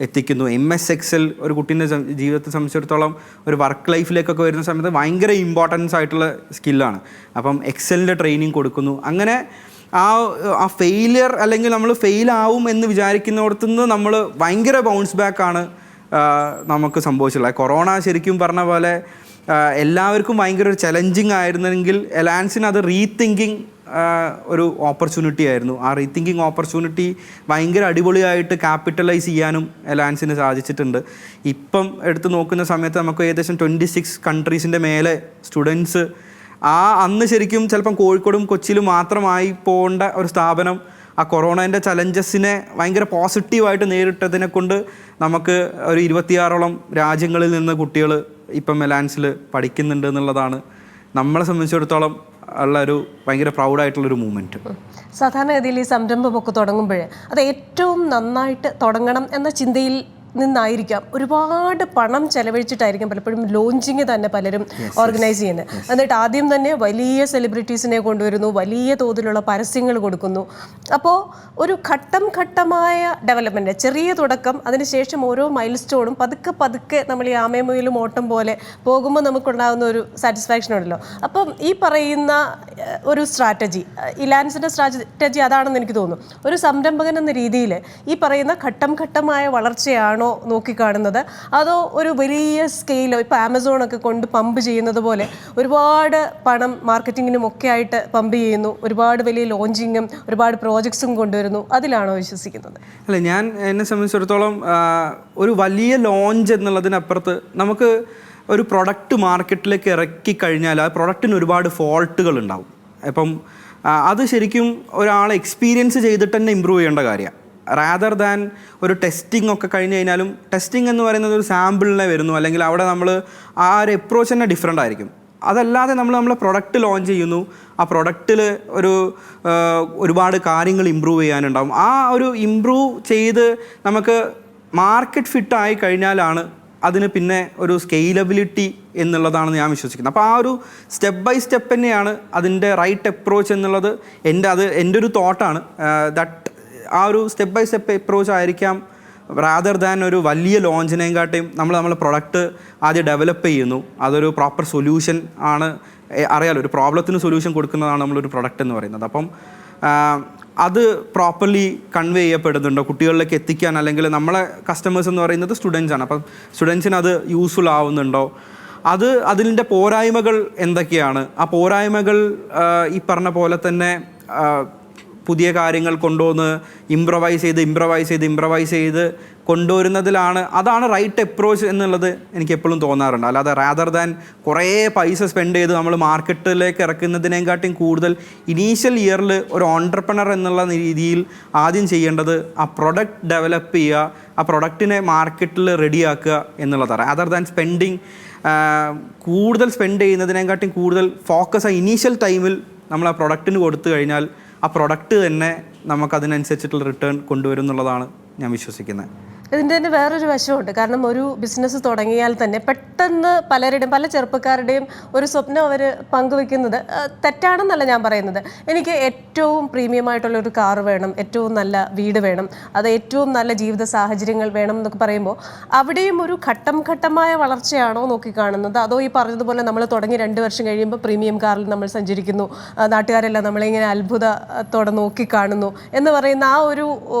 എത്തിക്കുന്നു. MS Excel ഒരു കുട്ടീൻ്റെ ജീവിതത്തെ സംബന്ധിച്ചിടത്തോളം ഒരു വർക്ക് ലൈഫിലേക്കൊക്കെ വരുന്ന സമയത്ത് ഭയങ്കര ഇമ്പോർട്ടൻസ് ആയിട്ടുള്ള സ്കില്ലാണ്. അപ്പം എക്സലിൻ്റെ ട്രെയിനിങ് കൊടുക്കുന്നു. അങ്ങനെ ആ ഫെയിലിയർ, അല്ലെങ്കിൽ നമ്മൾ ഫെയിലാവും എന്ന് വിചാരിക്കുന്നിടത്തുനിന്ന് നമ്മൾ ഭയങ്കര ബൗൺസ് ബാക്കാണ് നമുക്ക് സംഭവിച്ചിട്ടുള്ളത്. കൊറോണ ശരിക്കും പറഞ്ഞ പോലെ എല്ലാവർക്കും ഭയങ്കര ഒരു ചലഞ്ചിങ് ആയിരുന്നെങ്കിൽ എലാൻസിന് അത് റീതിങ്കിങ് ഒരു ഓപ്പർച്യൂണിറ്റി ആയിരുന്നു. ആ റീതിങ്കിങ് ഓപ്പർച്യൂണിറ്റി ഭയങ്കര അടിപൊളിയായിട്ട് ക്യാപിറ്റലൈസ് ചെയ്യാനും എലാൻസിന് സാധിച്ചിട്ടുണ്ട്. ഇപ്പം എടുത്ത് നോക്കുന്ന സമയത്ത് നമുക്ക് ഏകദേശം 26 കൺട്രീസിൻ്റെ മേലെ സ്റ്റുഡൻസ് അന്ന് ശരിക്കും ചിലപ്പം കോഴിക്കോടും കൊച്ചിയിലും മാത്രമായി പോകേണ്ട ഒരു സ്ഥാപനം ആ കൊറോണേൻ്റെ ചലഞ്ചസിനെ ഭയങ്കര പോസിറ്റീവായിട്ട് നേരിട്ടതിനെ കൊണ്ട് നമുക്ക് ഒരു 26ഓളം രാജ്യങ്ങളിൽ നിന്ന് കുട്ടികൾ ഇപ്പം എലാൻസിൽ പഠിക്കുന്നുണ്ട് എന്നുള്ളതാണ് നമ്മളെ സംബന്ധിച്ചിടത്തോളം ഉള്ള ഒരു ഭയങ്കര പ്രൗഡായിട്ടുള്ളൊരു മൂമെൻറ്റ്. സാധാരണഗതിയിൽ ഈ സംരംഭമൊക്കെ തുടങ്ങുമ്പോൾ അത് ഏറ്റവും നന്നായിട്ട് തുടങ്ങണം എന്ന ചിന്തയിൽ നിന്നായിരിക്കാം ഒരുപാട് പണം ചെലവഴിച്ചിട്ടായിരിക്കും പലപ്പോഴും ലോഞ്ചിങ് തന്നെ പലരും ഓർഗനൈസ് ചെയ്യുന്നത്. എന്നിട്ട് ആദ്യം തന്നെ വലിയ സെലിബ്രിറ്റീസിനെ കൊണ്ടുവരുന്നു, വലിയ തോതിലുള്ള പരസ്യങ്ങൾ കൊടുക്കുന്നു. അപ്പോൾ ഒരു ഘട്ടമായ ഡെവലപ്മെൻറ്റ്, ചെറിയ തുടക്കം, അതിനുശേഷം ഓരോ മൈൽ സ്റ്റോണും പതുക്കെ നമ്മൾ ഈ ആമേമുയിലും ഓട്ടം പോലെ പോകുമ്പോൾ നമുക്കുണ്ടാകുന്ന ഒരു സാറ്റിസ്ഫാക്ഷൻ ഉണ്ടല്ലോ. അപ്പം ഈ പറയുന്ന ഒരു സ്ട്രാറ്റജി, ഇലാൻസിൻ്റെ സ്ട്രാറ്റജി അതാണെന്ന് എനിക്ക് തോന്നുന്നു. ഒരു സംരംഭകൻ എന്ന രീതിയിൽ ഈ പറയുന്ന ഘട്ടമായ വളർച്ചയാണോ നോക്കിക്കാണുന്നത്, അതോ ഒരു വലിയ സ്കെയിലോ ഇപ്പോൾ ആമസോണൊക്കെ കൊണ്ട് പമ്പ് ചെയ്യുന്നത് പോലെ ഒരുപാട് പണം മാർക്കറ്റിങ്ങിനും ഒക്കെ ആയിട്ട് പമ്പ് ചെയ്യുന്നു, ഒരുപാട് വലിയ ലോഞ്ചിങ്ങും ഒരുപാട് പ്രോജക്ട്സും കൊണ്ടുവരുന്നു, അതിലാണോ വിശ്വസിക്കുന്നത്? അല്ല, ഞാൻ എന്നെ സംബന്ധിച്ചിടത്തോളം ഒരു വലിയ ലോഞ്ച് എന്നുള്ളതിനപ്പുറത്ത് നമുക്ക് ഒരു പ്രൊഡക്റ്റ് മാർക്കറ്റിലേക്ക് ഇറക്കി കഴിഞ്ഞാൽ ആ പ്രൊഡക്റ്റിന് ഒരുപാട് ഫോൾട്ടുകൾ ഉണ്ടാവും. ഇപ്പം അത് ശരിക്കും ഒരാൾ എക്സ്പീരിയൻസ് ചെയ്തിട്ട് തന്നെ ഇമ്പ്രൂവ് ചെയ്യേണ്ട കാര്യമാണ്. റാദർ ദാൻ ഒരു ടെസ്റ്റിംഗ് ഒക്കെ കഴിഞ്ഞ് കഴിഞ്ഞാലും ടെസ്റ്റിംഗ് എന്ന് പറയുന്നത് ഒരു സാമ്പിളിനെ വരുന്നു, അല്ലെങ്കിൽ അവിടെ നമ്മൾ ആ ഒരു അപ്രോച്ച് തന്നെ ഡിഫറെൻ്റ് ആയിരിക്കും. അതല്ലാതെ നമ്മളെ പ്രൊഡക്റ്റ് ലോഞ്ച് ചെയ്യുന്നു, ആ പ്രൊഡക്റ്റിൽ ഒരുപാട് കാര്യങ്ങൾ ഇമ്പ്രൂവ് ചെയ്യാനുണ്ടാവും. ആ ഒരു ഇമ്പ്രൂവ് ചെയ്ത് നമുക്ക് മാർക്കറ്റ് ഫിറ്റ് ആയി കഴിഞ്ഞാലാണ് അതിന് പിന്നെ ഒരു സ്കെയിലബിലിറ്റി എന്നുള്ളതാണെന്ന് ഞാൻ വിശ്വസിക്കുന്നത്. അപ്പോൾ ആ ഒരു സ്റ്റെപ്പ് ബൈ സ്റ്റെപ്പ് തന്നെയാണ് അതിൻ്റെ റൈറ്റ് അപ്രോച്ച് എന്നുള്ളത് എൻ്റെ ഒരു തോട്ടാണ്. ദാറ്റ് ആ ഒരു സ്റ്റെപ്പ് ബൈ സ്റ്റെപ്പ് അപ്രോച്ച് ആയിരിക്കാം റാദർ ദാൻ ഒരു വലിയ ലോഞ്ചിനെയും കാട്ടിയും നമ്മളെ പ്രൊഡക്റ്റ് ആദ്യം ഡെവലപ്പ് ചെയ്യുന്നു. അതൊരു പ്രോപ്പർ സൊല്യൂഷൻ ആണ്. അറിയാലോ, ഒരു പ്രോബ്ലത്തിന് സൊല്യൂഷൻ കൊടുക്കുന്നതാണ് നമ്മളൊരു പ്രൊഡക്റ്റ് എന്ന് പറയുന്നത്. അപ്പം അത് പ്രോപ്പർലി കൺവേ ചെയ്യപ്പെടുന്നുണ്ടോ കുട്ടികളിലേക്ക് എത്തിക്കാൻ, അല്ലെങ്കിൽ നമ്മളെ കസ്റ്റമേഴ്സ് എന്ന് പറയുന്നത് സ്റ്റുഡൻസാണ്. അപ്പം സ്റ്റുഡൻസിന് അത് യൂസ്ഫുൾ ആവുന്നുണ്ടോ, അതിൻ്റെ പോരായ്മകൾ എന്തൊക്കെയാണ്, ആ പോരായ്മകൾ ഈ പറഞ്ഞ പോലെ തന്നെ പുതിയ കാര്യങ്ങൾ കൊണ്ടുവന്ന് ഇംപ്രവൈസ് ചെയ്ത് കൊണ്ടുവരുന്നതിലാണ് അതാണ് റൈറ്റ് അപ്രോച്ച് എന്നുള്ളത് എനിക്ക് എപ്പോഴും തോന്നാറുണ്ട്. അല്ലാതെ റാദർ ദാൻ കുറേ പൈസ സ്പെൻഡ് ചെയ്ത് നമ്മൾ മാർക്കറ്റിലേക്ക് ഇറക്കുന്നതിനേക്കാട്ടും കൂടുതൽ ഇനീഷ്യൽ ഇയറിൽ ഒരു ഓൺട്രപ്രണർ എന്നുള്ള രീതിയിൽ ആദ്യം ചെയ്യേണ്ടത് ആ പ്രൊഡക്റ്റ് ഡെവലപ്പ് ചെയ്യുക, ആ പ്രൊഡക്റ്റിനെ മാർക്കറ്റിൽ റെഡിയാക്കുക എന്നുള്ളതാണ്. റാദർ ദാൻ കൂടുതൽ സ്പെൻഡ് ചെയ്യുന്നതിനേക്കാട്ടും കൂടുതൽ ഫോക്കസ് ആ ഇനീഷ്യൽ ടൈമിൽ നമ്മൾ ആ പ്രൊഡക്റ്റിന് കൊടുത്തു കഴിഞ്ഞാൽ ആ പ്രൊഡക്റ്റ് തന്നെ നമുക്കതിനനുസരിച്ചിട്ടുള്ള റിട്ടേൺ കൊണ്ടുവരും എന്നുള്ളതാണ് ഞാൻ വിശ്വസിക്കുന്നത്. ഇതിൻ്റെ തന്നെ വേറൊരു വശമുണ്ട്. കാരണം ഒരു ബിസിനസ് തുടങ്ങിയാൽ തന്നെ പെട്ടെന്ന് പല ചെറുപ്പക്കാരുടെയും ഒരു സ്വപ്നം അവർ പങ്കുവെക്കുന്നത് തെറ്റാണെന്നല്ല ഞാൻ പറയുന്നത്. എനിക്ക് ഏറ്റവും പ്രീമിയമായിട്ടുള്ളൊരു കാർ വേണം, ഏറ്റവും നല്ല വീട് വേണം, അത് ഏറ്റവും നല്ല ജീവിത സാഹചര്യങ്ങൾ വേണം എന്നൊക്കെ പറയുമ്പോൾ അവിടെയും ഒരു ഘട്ടമായ വളർച്ചയാണോ നോക്കിക്കാണുന്നത്, അതോ ഈ പറഞ്ഞതുപോലെ നമ്മൾ തുടങ്ങി 2 വർഷം കഴിയുമ്പോൾ പ്രീമിയം കാറിൽ നമ്മൾ സഞ്ചരിക്കുന്നു, നാട്ടുകാരെല്ലാം നമ്മളിങ്ങനെ അത്ഭുതത്തോടെ നോക്കിക്കാണുന്നു എന്ന് പറയുന്ന ആ ഒരു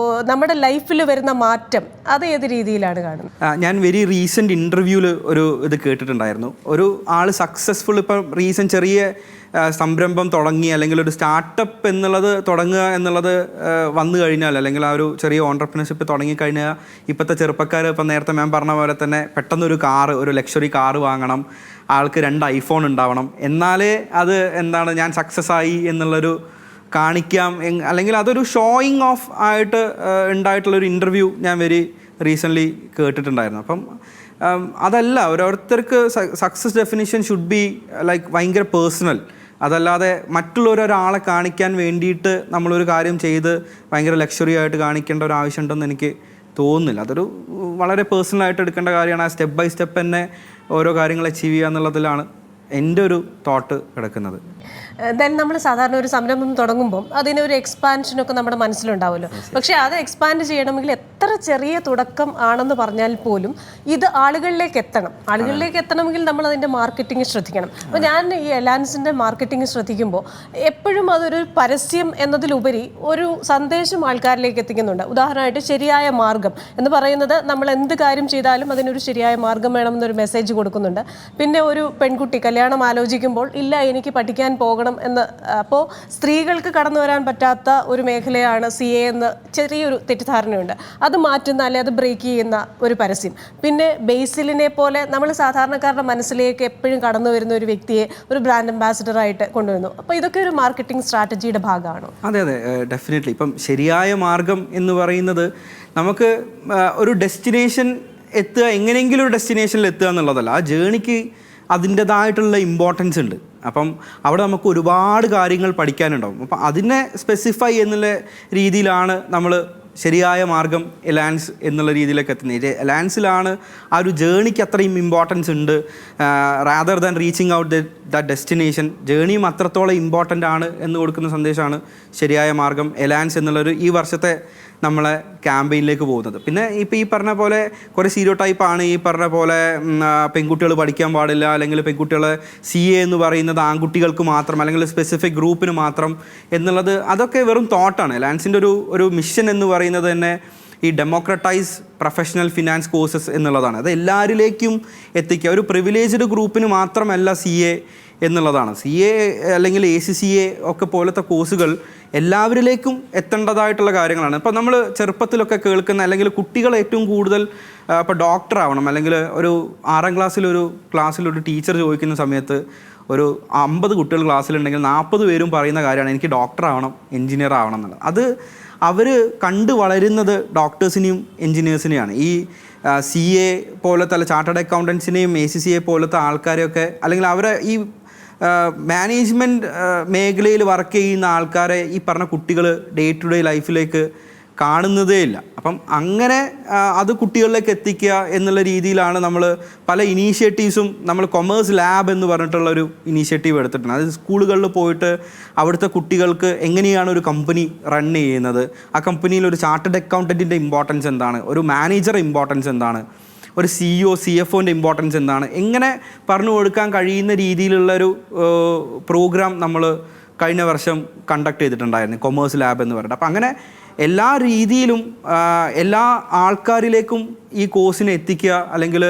നമ്മുടെ ലൈഫിൽ വരുന്ന മാറ്റം അത് ഏത് രീതിയിലാണ് കാണുന്നത്? ഞാൻ വെരി റീസെൻ്റ് ഇൻ്റർവ്യൂവിൽ ഇത് കേട്ടിട്ടുണ്ടായിരുന്നു. ഒരു ആൾ സക്സസ്ഫുൾ ഇപ്പം ചെറിയ സംരംഭം തുടങ്ങി, അല്ലെങ്കിൽ ഒരു സ്റ്റാർട്ടപ്പ് എന്നുള്ളത് തുടങ്ങുക എന്നുള്ളത് വന്നു കഴിഞ്ഞാൽ, അല്ലെങ്കിൽ ആ ഒരു ചെറിയ ഓൺട്രപ്രണർഷിപ്പ് തുടങ്ങിക്കഴിഞ്ഞാൽ ഇപ്പോഴത്തെ ചെറുപ്പക്കാർ ഇപ്പം നേരത്തെ ഞാൻ പറഞ്ഞ പോലെ തന്നെ പെട്ടെന്നൊരു ഒരു ലക്ഷറി കാറ് വാങ്ങണം, ആൾക്ക് 2 ഐഫോൺ ഉണ്ടാവണം, എന്നാലേ അത് ഞാൻ സക്സസ് ആയി എന്നുള്ളൊരു കാണിക്കാം, അല്ലെങ്കിൽ അതൊരു ഷോയിങ് ഓഫ് ആയിട്ട് ഉണ്ടായിട്ടുള്ളൊരു ഇൻ്റർവ്യൂ ഞാൻ വെരി റീസെൻ്റ്ലി കേട്ടിട്ടുണ്ടായിരുന്നു. അപ്പം അതല്ല, ഓരോരുത്തർക്ക് success definition should be like ഭയങ്കര പേഴ്സണൽ. അതല്ലാതെ മറ്റുള്ളൊരാളെ കാണിക്കാൻ വേണ്ടിയിട്ട് നമ്മളൊരു കാര്യം ചെയ്ത് ഭയങ്കര ലക്ഷറി ആയിട്ട് കാണിക്കേണ്ട ഒരു ആവശ്യമുണ്ടെന്ന് എനിക്ക് തോന്നുന്നില്ല. അതൊരു വളരെ പേഴ്സണലായിട്ട് എടുക്കേണ്ട കാര്യമാണ്. ആ സ്റ്റെപ്പ് ബൈ സ്റ്റെപ്പ് തന്നെ ഓരോ കാര്യങ്ങൾ അച്ചീവ് ചെയ്യുക എന്നുള്ളതിലാണ് എൻ്റെ ഒരു തോട്ട് കിടക്കുന്നത്. എന്തായാലും നമ്മൾ സാധാരണ ഒരു സംരംഭം തുടങ്ങുമ്പോൾ അതിനൊരു എക്സ്പാൻഷനൊക്കെ നമ്മുടെ മനസ്സിലുണ്ടാവുമല്ലോ. പക്ഷേ അത് എക്സ്പാൻഡ് ചെയ്യണമെങ്കിൽ എത്ര ചെറിയ തുടക്കം ആണെന്ന് പറഞ്ഞാൽ പോലും ഇത് ആളുകളിലേക്ക് എത്തണമെങ്കിൽ നമ്മൾ അതിൻ്റെ മാർക്കറ്റിംഗ് ശ്രദ്ധിക്കണം. അപ്പോൾ ഞാൻ ഈ എലാൻസിൻ്റെ മാർക്കറ്റിംഗ് ശ്രദ്ധിക്കുമ്പോൾ എപ്പോഴും അതൊരു പരസ്യം എന്നതിലുപരി ഒരു സന്ദേശം ആൾക്കാരിലേക്ക് എത്തിക്കുന്നുണ്ട്. ഉദാഹരണമായിട്ട് ശരിയായ മാർഗം എന്ന് പറയുന്നത്, നമ്മൾ എന്ത് കാര്യം ചെയ്താലും അതിനൊരു ശരിയായ മാർഗം വേണമെന്നൊരു മെസ്സേജ് കൊടുക്കുന്നുണ്ട്. പിന്നെ ഒരു പെൺകുട്ടി കല്യാണം ആലോചിക്കുമ്പോൾ ഇല്ല എനിക്ക് പഠിക്കാൻ പോകണം എന്ന്, അപ്പോൾ സ്ത്രീകൾക്ക് കടന്നു വരാൻ പറ്റാത്ത ഒരു മേഖലയാണ് CA എന്ന് ചെറിയൊരു തെറ്റിദ്ധാരണയുണ്ട്. അത് മാറ്റുന്ന, അല്ലെ അത് ബ്രേക്ക് ചെയ്യുന്ന ഒരു പരസ്യം. പിന്നെ ബേസിലിനെ പോലെ നമ്മൾ സാധാരണക്കാരുടെ മനസ്സിലേക്ക് എപ്പോഴും കടന്നു വരുന്ന ഒരു വ്യക്തിയെ ഒരു ബ്രാൻഡ് അംബാസിഡറായിട്ട് കൊണ്ടുവരുന്നു. അപ്പോൾ ഇതൊക്കെ ഒരു മാർക്കറ്റിംഗ് സ്ട്രാറ്റജിയുടെ ഭാഗമാണോ? അതെ, ഡെഫിനറ്റ്ലി. ഇപ്പം ശരിയായ മാർഗം എന്ന് പറയുന്നത് നമുക്ക് ഒരു ഡെസ്റ്റിനേഷൻ എത്തുക, എങ്ങനെയെങ്കിലും ഒരു ഡെസ്റ്റിനേഷനിൽ എത്തുക എന്നുള്ളതല്ല. ആ ജേണിക്ക് അതിൻ്റെതായിട്ടുള്ള ഇമ്പോർട്ടൻസ് ഉണ്ട്. അപ്പം അവിടെ നമുക്ക് ഒരുപാട് കാര്യങ്ങൾ പഠിക്കാനുണ്ടാവും. അപ്പം അതിനെ സ്പെസിഫൈ എന്നുള്ള രീതിയിലാണ് നമ്മൾ ശരിയായ മാർഗം എലാൻസ് എന്നുള്ള രീതിയിലേക്ക് എത്തുന്നത്. എലാൻസിലാണ് ആ ഒരു ജേണിക്ക് അത്രയും ഇമ്പോർട്ടൻസ് ഉണ്ട്. Rather than reaching out the destination, ജേണിയും അത്രത്തോളം ഇമ്പോർട്ടൻ്റ് ആണ് എന്ന് കൊടുക്കുന്ന സന്ദേശമാണ് ശരിയായ മാർഗം എലാൻസ് എന്നുള്ളൊരു ഈ വർഷത്തെ നമ്മളെ ക്യാമ്പയിനിലേക്ക് പോകുന്നത്. പിന്നെ ഇപ്പോൾ ഈ പറഞ്ഞ പോലെ കുറേ സീരിയോ ടൈപ്പാണ്. ഈ പറഞ്ഞ പോലെ പെൺകുട്ടികൾ പഠിക്കാൻ പാടില്ല, അല്ലെങ്കിൽ പെൺകുട്ടികൾ CA എന്ന് പറയുന്നത് ആൺകുട്ടികൾക്ക് മാത്രം, അല്ലെങ്കിൽ സ്പെസിഫിക് ഗ്രൂപ്പിന് മാത്രം എന്നുള്ളത്, അതൊക്കെ വെറും തോട്ടാണ്. എലാൻസിൻ്റെ ഒരു മിഷൻ എന്ന് പറയുന്നത് തന്നെ ഈ ഡെമോക്രറ്റൈസ് പ്രൊഫഷണൽ ഫിനാൻസ് കോഴ്സസ് എന്നുള്ളതാണ്. അത് എല്ലാവരിലേക്കും എത്തിക്കുക. ഒരു പ്രിവിലേജ്ഡ് ഗ്രൂപ്പിന് മാത്രമല്ല CA എന്നുള്ളതാണ്. CA അല്ലെങ്കിൽ ACCA ഒക്കെ പോലത്തെ കോഴ്സുകൾ എല്ലാവരിലേക്കും എത്തേണ്ടതായിട്ടുള്ള കാര്യങ്ങളാണ്. ഇപ്പോൾ നമ്മൾ ചെറുപ്പത്തിലൊക്കെ കേൾക്കുന്ന, അല്ലെങ്കിൽ കുട്ടികൾ ഏറ്റവും കൂടുതൽ ഇപ്പോൾ ഡോക്ടർ ആവണം, അല്ലെങ്കിൽ ഒരു 6ാം ക്ലാസ്സിലൊരു ടീച്ചർ ചോദിക്കുന്ന സമയത്ത് ഒരു 50 കുട്ടികൾ ക്ലാസ്സിലുണ്ടെങ്കിൽ 40 പേരും പറയുന്ന കാര്യമാണ് എനിക്ക് ഡോക്ടർ ആവണം, എൻജിനീയർ ആവണം എന്നുള്ളത്. അത് അവർ കണ്ടു വളരുന്നത് ഡോക്ടേഴ്സിനെയും എൻജിനീയേഴ്സിനെയാണ്. ഈ CA പോലത്തെ അല്ല ചാർട്ടേഡ് അക്കൗണ്ടൻസിനെയും ACCA പോലത്തെ ആൾക്കാരെയൊക്കെ, അല്ലെങ്കിൽ അവരെ ഈ മാനേജ്മെൻറ്റ് മേഖലയിൽ വർക്ക് ചെയ്യുന്ന ആൾക്കാരെ ഈ പറഞ്ഞ കുട്ടികൾ ഡേ ടു ഡേ ലൈഫിലേക്ക് കാണുന്നതേ ഇല്ല. അപ്പം അങ്ങനെ അത് കുട്ടികളിലേക്ക് എത്തിക്കുക എന്നുള്ള രീതിയിലാണ് നമ്മൾ പല ഇനീഷ്യേറ്റീവ്സും, നമ്മൾ കൊമേഴ്സ് ലാബ് എന്ന് പറഞ്ഞിട്ടുള്ളൊരു ഇനീഷ്യേറ്റീവ് എടുത്തിട്ടുണ്ട്. അത് സ്കൂളുകളിൽ പോയിട്ട് അവിടുത്തെ കുട്ടികൾക്ക് എങ്ങനെയാണ് ഒരു കമ്പനി റൺ ചെയ്യുന്നത്, ആ കമ്പനിയിൽ ഒരു ചാർട്ടേഡ് അക്കൗണ്ടൻറ്റിൻ്റെ ഇമ്പോർട്ടൻസ് എന്താണ്, ഒരു മാനേജർ ഇമ്പോർട്ടൻസ് എന്താണ്, ഒരു CEO CFOൻ്റെ ഇമ്പോർട്ടൻസ് എന്താണ്, എങ്ങനെ പറഞ്ഞു കൊടുക്കാൻ കഴിയുന്ന രീതിയിലുള്ളൊരു പ്രോഗ്രാം നമ്മൾ കഴിഞ്ഞ വർഷം കണ്ടക്ട് ചെയ്തിട്ടുണ്ടായിരുന്നു, കൊമേഴ്സ് ലാബ് എന്ന് പറഞ്ഞിട്ട്. അപ്പം അങ്ങനെ എല്ലാ രീതിയിലും എല്ലാ ആൾക്കാരിലേക്കും ഈ കോഴ്സിനെ എത്തിക്കുക, അല്ലെങ്കിൽ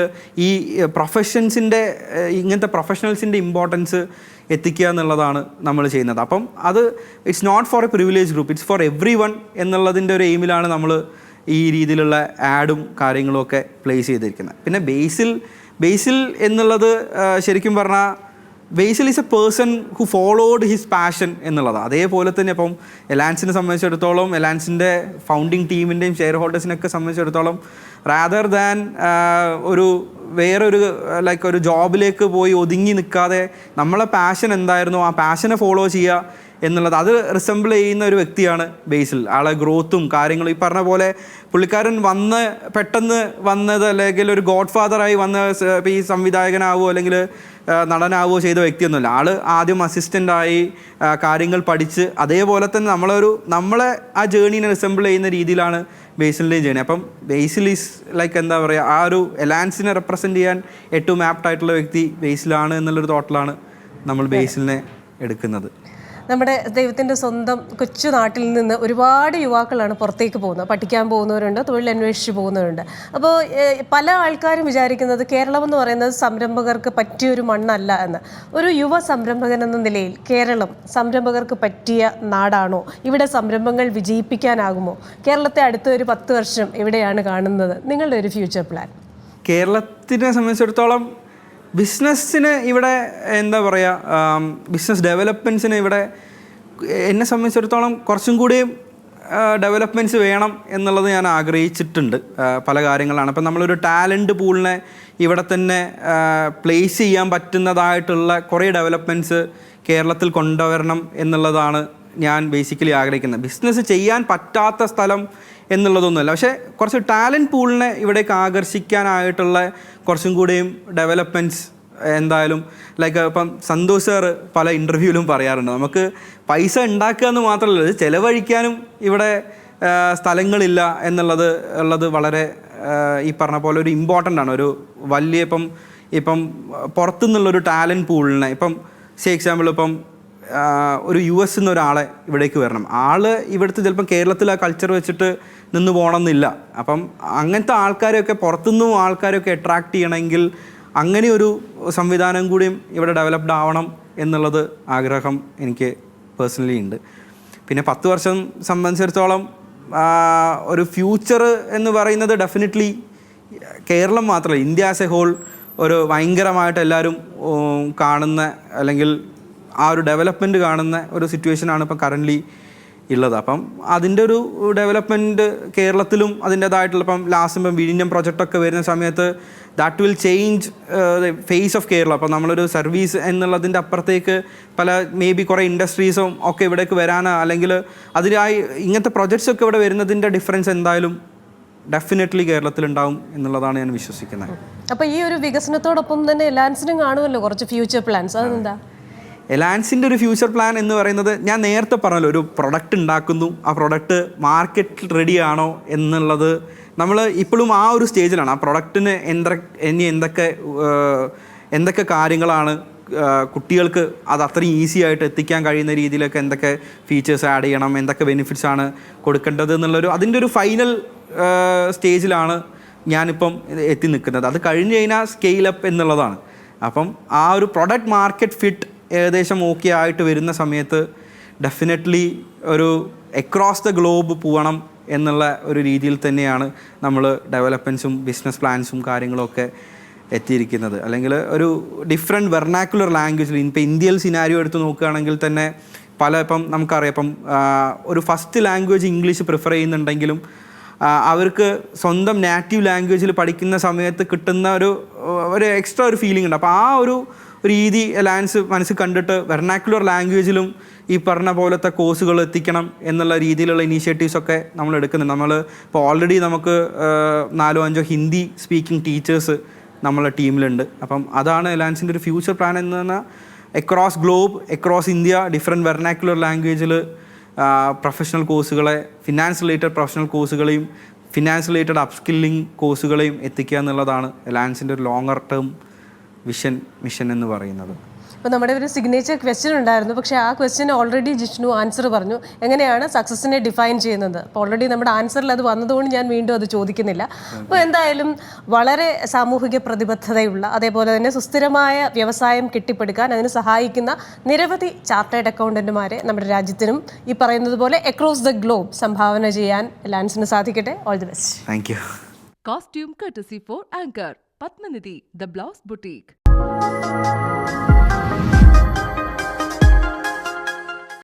ഈ പ്രൊഫഷൻസിൻ്റെ ഇങ്ങനത്തെ പ്രൊഫഷണൽസിൻ്റെ ഇമ്പോർട്ടൻസ് എത്തിക്കുക എന്നുള്ളതാണ് നമ്മൾ ചെയ്യുന്നത്. അപ്പം അത് it's not for a privilege group, it's for everyone എന്നുള്ളതിൻ്റെ ഒരു എയിമിലാണ് നമ്മൾ ഈ രീതിയിലുള്ള ആഡും കാര്യങ്ങളും ഒക്കെ പ്ലേസ് ചെയ്തിരിക്കുന്നത്. പിന്നെ ബേസിൽ എന്നുള്ളത് ശരിക്കും പറഞ്ഞാൽ Basil is a person who followed his passion എന്നുള്ളതാണ്. അതേപോലെ തന്നെ ഇപ്പം എലാൻസിനെ സംബന്ധിച്ചിടത്തോളം, എലാൻസിൻ്റെ ഫൗണ്ടിങ് ടീമിൻ്റെയും ഷെയർ ഹോൾഡേഴ്സിനൊക്കെ സംബന്ധിച്ചിടത്തോളം, റാദർ ദാൻ വേറൊരു ഒരു ജോബിലേക്ക് പോയി ഒതുങ്ങി നിൽക്കാതെ നമ്മളെ പാഷൻ എന്തായിരുന്നു ആ പാഷനെ ഫോളോ ചെയ്യുക എന്നുള്ളത്, അത് റിസംബിൾ ചെയ്യുന്ന ഒരു വ്യക്തിയാണ് ബേസിൽ. ആളെ ഗ്രോത്തും കാര്യങ്ങളും ഈ പറഞ്ഞ പോലെ പുള്ളിക്കാരൻ പെട്ടെന്ന് വന്നത്, അല്ലെങ്കിൽ ഒരു ഗോഡ് ഫാദറായി വന്ന് ഇപ്പോൾ ഈ സംവിധായകനാവോ അല്ലെങ്കിൽ നടനാവോ ചെയ്ത വ്യക്തിയൊന്നുമില്ല. ആൾ ആദ്യം അസിസ്റ്റൻ്റായി കാര്യങ്ങൾ പഠിച്ച്, അതേപോലെ തന്നെ നമ്മളെ ആ ജേണീനെ റിസംബിൾ ചെയ്യുന്ന രീതിയിലാണ് ബേസിലിൻ്റെയും ജേണി. അപ്പം ബേസിൽ ഈസ് എന്താ പറയുക, ആ ഒരു എലാൻസിനെ റെപ്രസെൻ്റ് ചെയ്യാൻ ഏറ്റവും ആപ്റ്റായിട്ടുള്ള വ്യക്തി ബേസിലാണ് എന്നുള്ളൊരു തോട്ടിലാണ് നമ്മൾ ബേസിലിനെ എടുക്കുന്നത്. നമ്മുടെ ദൈവത്തിൻ്റെ സ്വന്തം കൊച്ചു നാട്ടിൽ നിന്ന് ഒരുപാട് യുവാക്കളാണ് പുറത്തേക്ക് പോകുന്നത്. പഠിക്കാൻ പോകുന്നവരുണ്ട്, തൊഴിലന്വേഷിച്ച് പോകുന്നവരുണ്ട്. അപ്പോൾ പല ആൾക്കാരും വിചാരിക്കുന്നത് കേരളം എന്ന് പറയുന്നത് സംരംഭകർക്ക് പറ്റിയൊരു മണ്ണല്ല എന്ന്. ഒരു യുവ സംരംഭകൻ എന്ന നിലയിൽ കേരളം സംരംഭകർക്ക് പറ്റിയ നാടാണോ? ഇവിടെ സംരംഭങ്ങൾ വിജയിപ്പിക്കാനാകുമോ? കേരളത്തെ അടുത്ത ഒരു 10 വർഷം എവിടെയാണ് കാണുന്നത്? നിങ്ങളുടെ ഒരു ഫ്യൂച്ചർ പ്ലാൻ? കേരളത്തിനെ സംബന്ധിച്ചിടത്തോളം ബിസിനസ്സിന് ഇവിടെ എന്താ പറയുക, ബിസിനസ് ഡെവലപ്മെൻറ്റ്സിന് ഇവിടെ എന്നെ സംബന്ധിച്ചിടത്തോളം കുറച്ചും കൂടിയും ഡെവലപ്മെൻറ്റ്സ് വേണം എന്നുള്ളത് ഞാൻ ആഗ്രഹിച്ചിട്ടുണ്ട്. പല കാര്യങ്ങളാണ്. അപ്പം നമ്മളൊരു ടാലൻറ്റ് പൂളിനെ ഇവിടെ തന്നെ പ്ലേസ് ചെയ്യാൻ പറ്റുന്നതായിട്ടുള്ള കുറേ ഡെവലപ്മെൻറ്റ്സ് കേരളത്തിൽ കൊണ്ടുവരണം എന്നുള്ളതാണ് ഞാൻ ബേസിക്കലി ആഗ്രഹിക്കുന്നത്. ബിസിനസ് ചെയ്യാൻ പറ്റാത്ത സ്ഥലം എന്നുള്ളതൊന്നുമല്ല, പക്ഷേ കുറച്ച് ടാലൻറ്റ് പൂളിനെ ഇവിടേക്ക് ആകർഷിക്കാനായിട്ടുള്ള കുറച്ചും കൂടിയും ഡെവലപ്മെൻറ്റ്സ് എന്തായാലും ഇപ്പം സന്തോഷ് സാർ പല ഇൻ്റർവ്യൂവിലും പറയാറുണ്ട്, നമുക്ക് പൈസ ഉണ്ടാക്കുക എന്ന് മാത്രമല്ല, ചിലവഴിക്കാനും ഇവിടെ സ്ഥലങ്ങളില്ല എന്നുള്ളത് വളരെ ഈ പറഞ്ഞ പോലെ ഒരു ഇമ്പോർട്ടൻ്റ് ആണ്. ഒരു വലിയ ഇപ്പം പുറത്തുനിന്നുള്ളൊരു ടാലൻറ്റ് പൂളിനെ, എക്സാമ്പിൾ ഒരു US നിന്ന് ഒരാളെ ഇവിടേക്ക് വരണം, ഇവിടുത്തെ ചിലപ്പം കേരളത്തിൽ ആ കൾച്ചർ വെച്ചിട്ട് നിന്ന് പോകണമെന്നില്ല. അപ്പം അങ്ങനത്തെ ആൾക്കാരെയൊക്കെ പുറത്തുനിന്നും ആൾക്കാരെയൊക്കെ അട്രാക്റ്റ് ചെയ്യണമെങ്കിൽ അങ്ങനെ ഒരു സംവിധാനം കൂടിയും ഇവിടെ ഡെവലപ്ഡ് ആവണം എന്നുള്ളത് ആഗ്രഹം എനിക്ക് പേഴ്സണലി ഉണ്ട്. പിന്നെ 10 വർഷം സംബന്ധിച്ചിടത്തോളം ഒരു ഫ്യൂച്ചർ എന്ന് പറയുന്നത് ഡെഫിനറ്റ്ലി കേരളം മാത്രമല്ല, ഇന്ത്യ ആസ് എ ഹോൾ ഒരു ഭയങ്കരമായിട്ട് എല്ലാവരും കാണുന്ന, അല്ലെങ്കിൽ ആ ഒരു ഡെവലപ്മെൻറ്റ് കാണുന്ന ഒരു സിറ്റുവേഷനാണ് ഇപ്പം കറൻ്റ്ലി ഉള്ളത്. അപ്പം അതിൻ്റെ ഒരു ഡെവലപ്മെൻറ്റ് കേരളത്തിലും അതിൻ്റേതായിട്ടുള്ള ലാസ്റ്റ് വിഴിഞ്ഞം പ്രൊജക്റ്റൊക്കെ വരുന്ന സമയത്ത് that will change face of Kerala. അപ്പം നമ്മളൊരു സർവീസ് എന്നുള്ളതിൻ്റെ അപ്പുറത്തേക്ക് പല കുറേ ഇൻഡസ്ട്രീസും ഒക്കെ ഇവിടേക്ക് വരാനോ, അല്ലെങ്കിൽ അതിനായി ഇങ്ങനത്തെ പ്രൊജക്ട്സ് ഒക്കെ ഇവിടെ വരുന്നതിൻ്റെ ഡിഫറൻസ് എന്തായാലും ഡെഫിനറ്റ്ലി കേരളത്തിലുണ്ടാവും എന്നുള്ളതാണ് ഞാൻ വിശ്വസിക്കുന്നത്. അപ്പോൾ ഈ ഒരു വികസനത്തോടൊപ്പം തന്നെ എലാൻസിനും കാണുമല്ലോ കുറച്ച് ഫ്യൂച്ചർ പ്ലാൻസ്, അതെന്താ? എലാൻസിൻ്റെ ഒരു ഫ്യൂച്ചർ പ്ലാൻ എന്ന് പറയുന്നത്, ഞാൻ നേരത്തെ പറഞ്ഞല്ലോ, ഒരു പ്രൊഡക്റ്റ് ഉണ്ടാക്കുന്നു, ആ പ്രൊഡക്റ്റ് മാർക്കറ്റിൽ റെഡി ആണോ എന്നുള്ളത് നമ്മൾ ഇപ്പോഴും ആ ഒരു സ്റ്റേജിലാണ്. ആ പ്രൊഡക്റ്റിന് എന്തൊക്കെ കാര്യങ്ങളാണ് കുട്ടികൾക്ക് അത് അത്രയും ഈസി ആയിട്ട് എത്തിക്കാൻ കഴിയുന്ന രീതിയിലൊക്കെ എന്തൊക്കെ ഫീച്ചേഴ്സ് ആഡ് ചെയ്യണം, എന്തൊക്കെ ബെനിഫിറ്റ്സ് ആണ് കൊടുക്കേണ്ടത് എന്നുള്ളൊരു അതിൻ്റെ ഒരു ഫൈനൽ സ്റ്റേജിലാണ് ഞാനിപ്പം എത്തി നിൽക്കുന്നത്. അത് കഴിഞ്ഞ് കഴിഞ്ഞാൽ സ്കെയിൽ അപ്പ് എന്നുള്ളതാണ്. അപ്പം ആ ഒരു പ്രൊഡക്റ്റ് മാർക്കറ്റ് ഫിറ്റ് ഏകദേശം ഓക്കെ ആയിട്ട് വരുന്ന സമയത്ത് ഡെഫിനറ്റ്ലി ഒരു അക്രോസ് ദ ഗ്ലോബ് പോകണം എന്നുള്ള ഒരു രീതിയിൽ തന്നെയാണ് നമ്മൾ ഡെവലപ്മെൻറ്റ്സും ബിസിനസ് പ്ലാൻസും കാര്യങ്ങളൊക്കെ എത്തിയിരിക്കുന്നത്. അല്ലെങ്കിൽ ഒരു ഡിഫറെൻറ്റ് വെർനാക്കുലർ ലാംഗ്വേജിൽ ഇപ്പോൾ ഇന്ത്യയിൽ സിനാരിയോ എടുത്ത് നോക്കുകയാണെങ്കിൽ തന്നെ ഇപ്പം നമുക്കറിയാം, ഇപ്പം ഒരു ഫസ്റ്റ് ലാംഗ്വേജ് ഇംഗ്ലീഷ് പ്രിഫർ ചെയ്യുന്നുണ്ടെങ്കിലും അവർക്ക് സ്വന്തം നാറ്റീവ് ലാംഗ്വേജിൽ പഠിക്കുന്ന സമയത്ത് കിട്ടുന്ന ഒരു എക്സ്ട്രാ ഒരു ഫീലിംഗ് ഉണ്ട്. അപ്പോൾ ആ ഒരു രീതി അലയൻസ് മനസ്സിൽ കണ്ടിട്ട് വെർനാക്കുലർ ലാംഗ്വേജിലും ഈ പറഞ്ഞ പോലത്തെ കോഴ്സുകൾ എത്തിക്കണം എന്നുള്ള രീതിയിലുള്ള ഇനീഷ്യേറ്റീവ്സൊക്കെ നമ്മൾ എടുക്കുന്നുണ്ട്. നമ്മൾ ഇപ്പോൾ ഓൾറെഡി നമുക്ക് 4-5 ഹിന്ദി സ്പീക്കിംഗ് ടീച്ചേഴ്സ് നമ്മളെ ടീമിലുണ്ട്. അപ്പം അതാണ് അലയൻസിൻ്റെ ഒരു ഫ്യൂച്ചർ പ്ലാൻ എന്ന് പറഞ്ഞാൽ across globe, across India, different vernacular ലാംഗ്വേജിൽ പ്രൊഫഷണൽ കോഴ്സുകളെ, ഫിനാൻസ് റിലേറ്റഡ് പ്രൊഫഷണൽ കോഴ്സുകളെയും ഫിനാൻസ് റിലേറ്റഡ് അപ്സ്കില്ലിംഗ് കോഴ്സുകളെയും എത്തിക്കുക എന്നുള്ളതാണ് അലയൻസിൻ്റെ ഒരു ലോങ്ങർ ടേം മിഷൻ എന്ന് പറയുന്നത്. അപ്പോൾ നമ്മുടെ ഒരു സിഗ്നേച്ചർ ക്വസ്റ്റ്യൻ ഉണ്ടായിരുന്നു, പക്ഷേ ആ ക്വസ്റ്റ്യന് ഓൾറെഡി ജിഷ്ണു ആൻസർ പറഞ്ഞു. എങ്ങനെയാണ് സക്സസിനെ ഡിഫൈൻ ചെയ്യുന്നത്? അപ്പോൾ ഓൾറെഡി നമ്മുടെ ആൻസറിൽ അത് വന്നതുകൊണ്ട് ഞാൻ വീണ്ടും അത് ചോദിക്കുന്നില്ല. അപ്പോൾ എന്തായാലും വളരെ സാമൂഹിക പ്രതിബദ്ധതയുള്ള, അതേപോലെ തന്നെ സുസ്ഥിരമായ വ്യവസായം കെട്ടിപ്പടുക്കാൻ അതിന് സഹായിക്കുന്ന നിരവധി ചാർട്ടേഡ് അക്കൗണ്ടന്റുമാരെ നമ്മുടെ രാജ്യത്തിനും ഈ പറയുന്നത് പോലെ അക്രോസ് ദ ഗ്ലോബ് സംഭാവന ചെയ്യാൻ ലാൻസിന് സാധിക്കട്ടെ. All the best. Thank you. Costume courtesy for Anchor, Padmanidhi, The Blouse Boutique.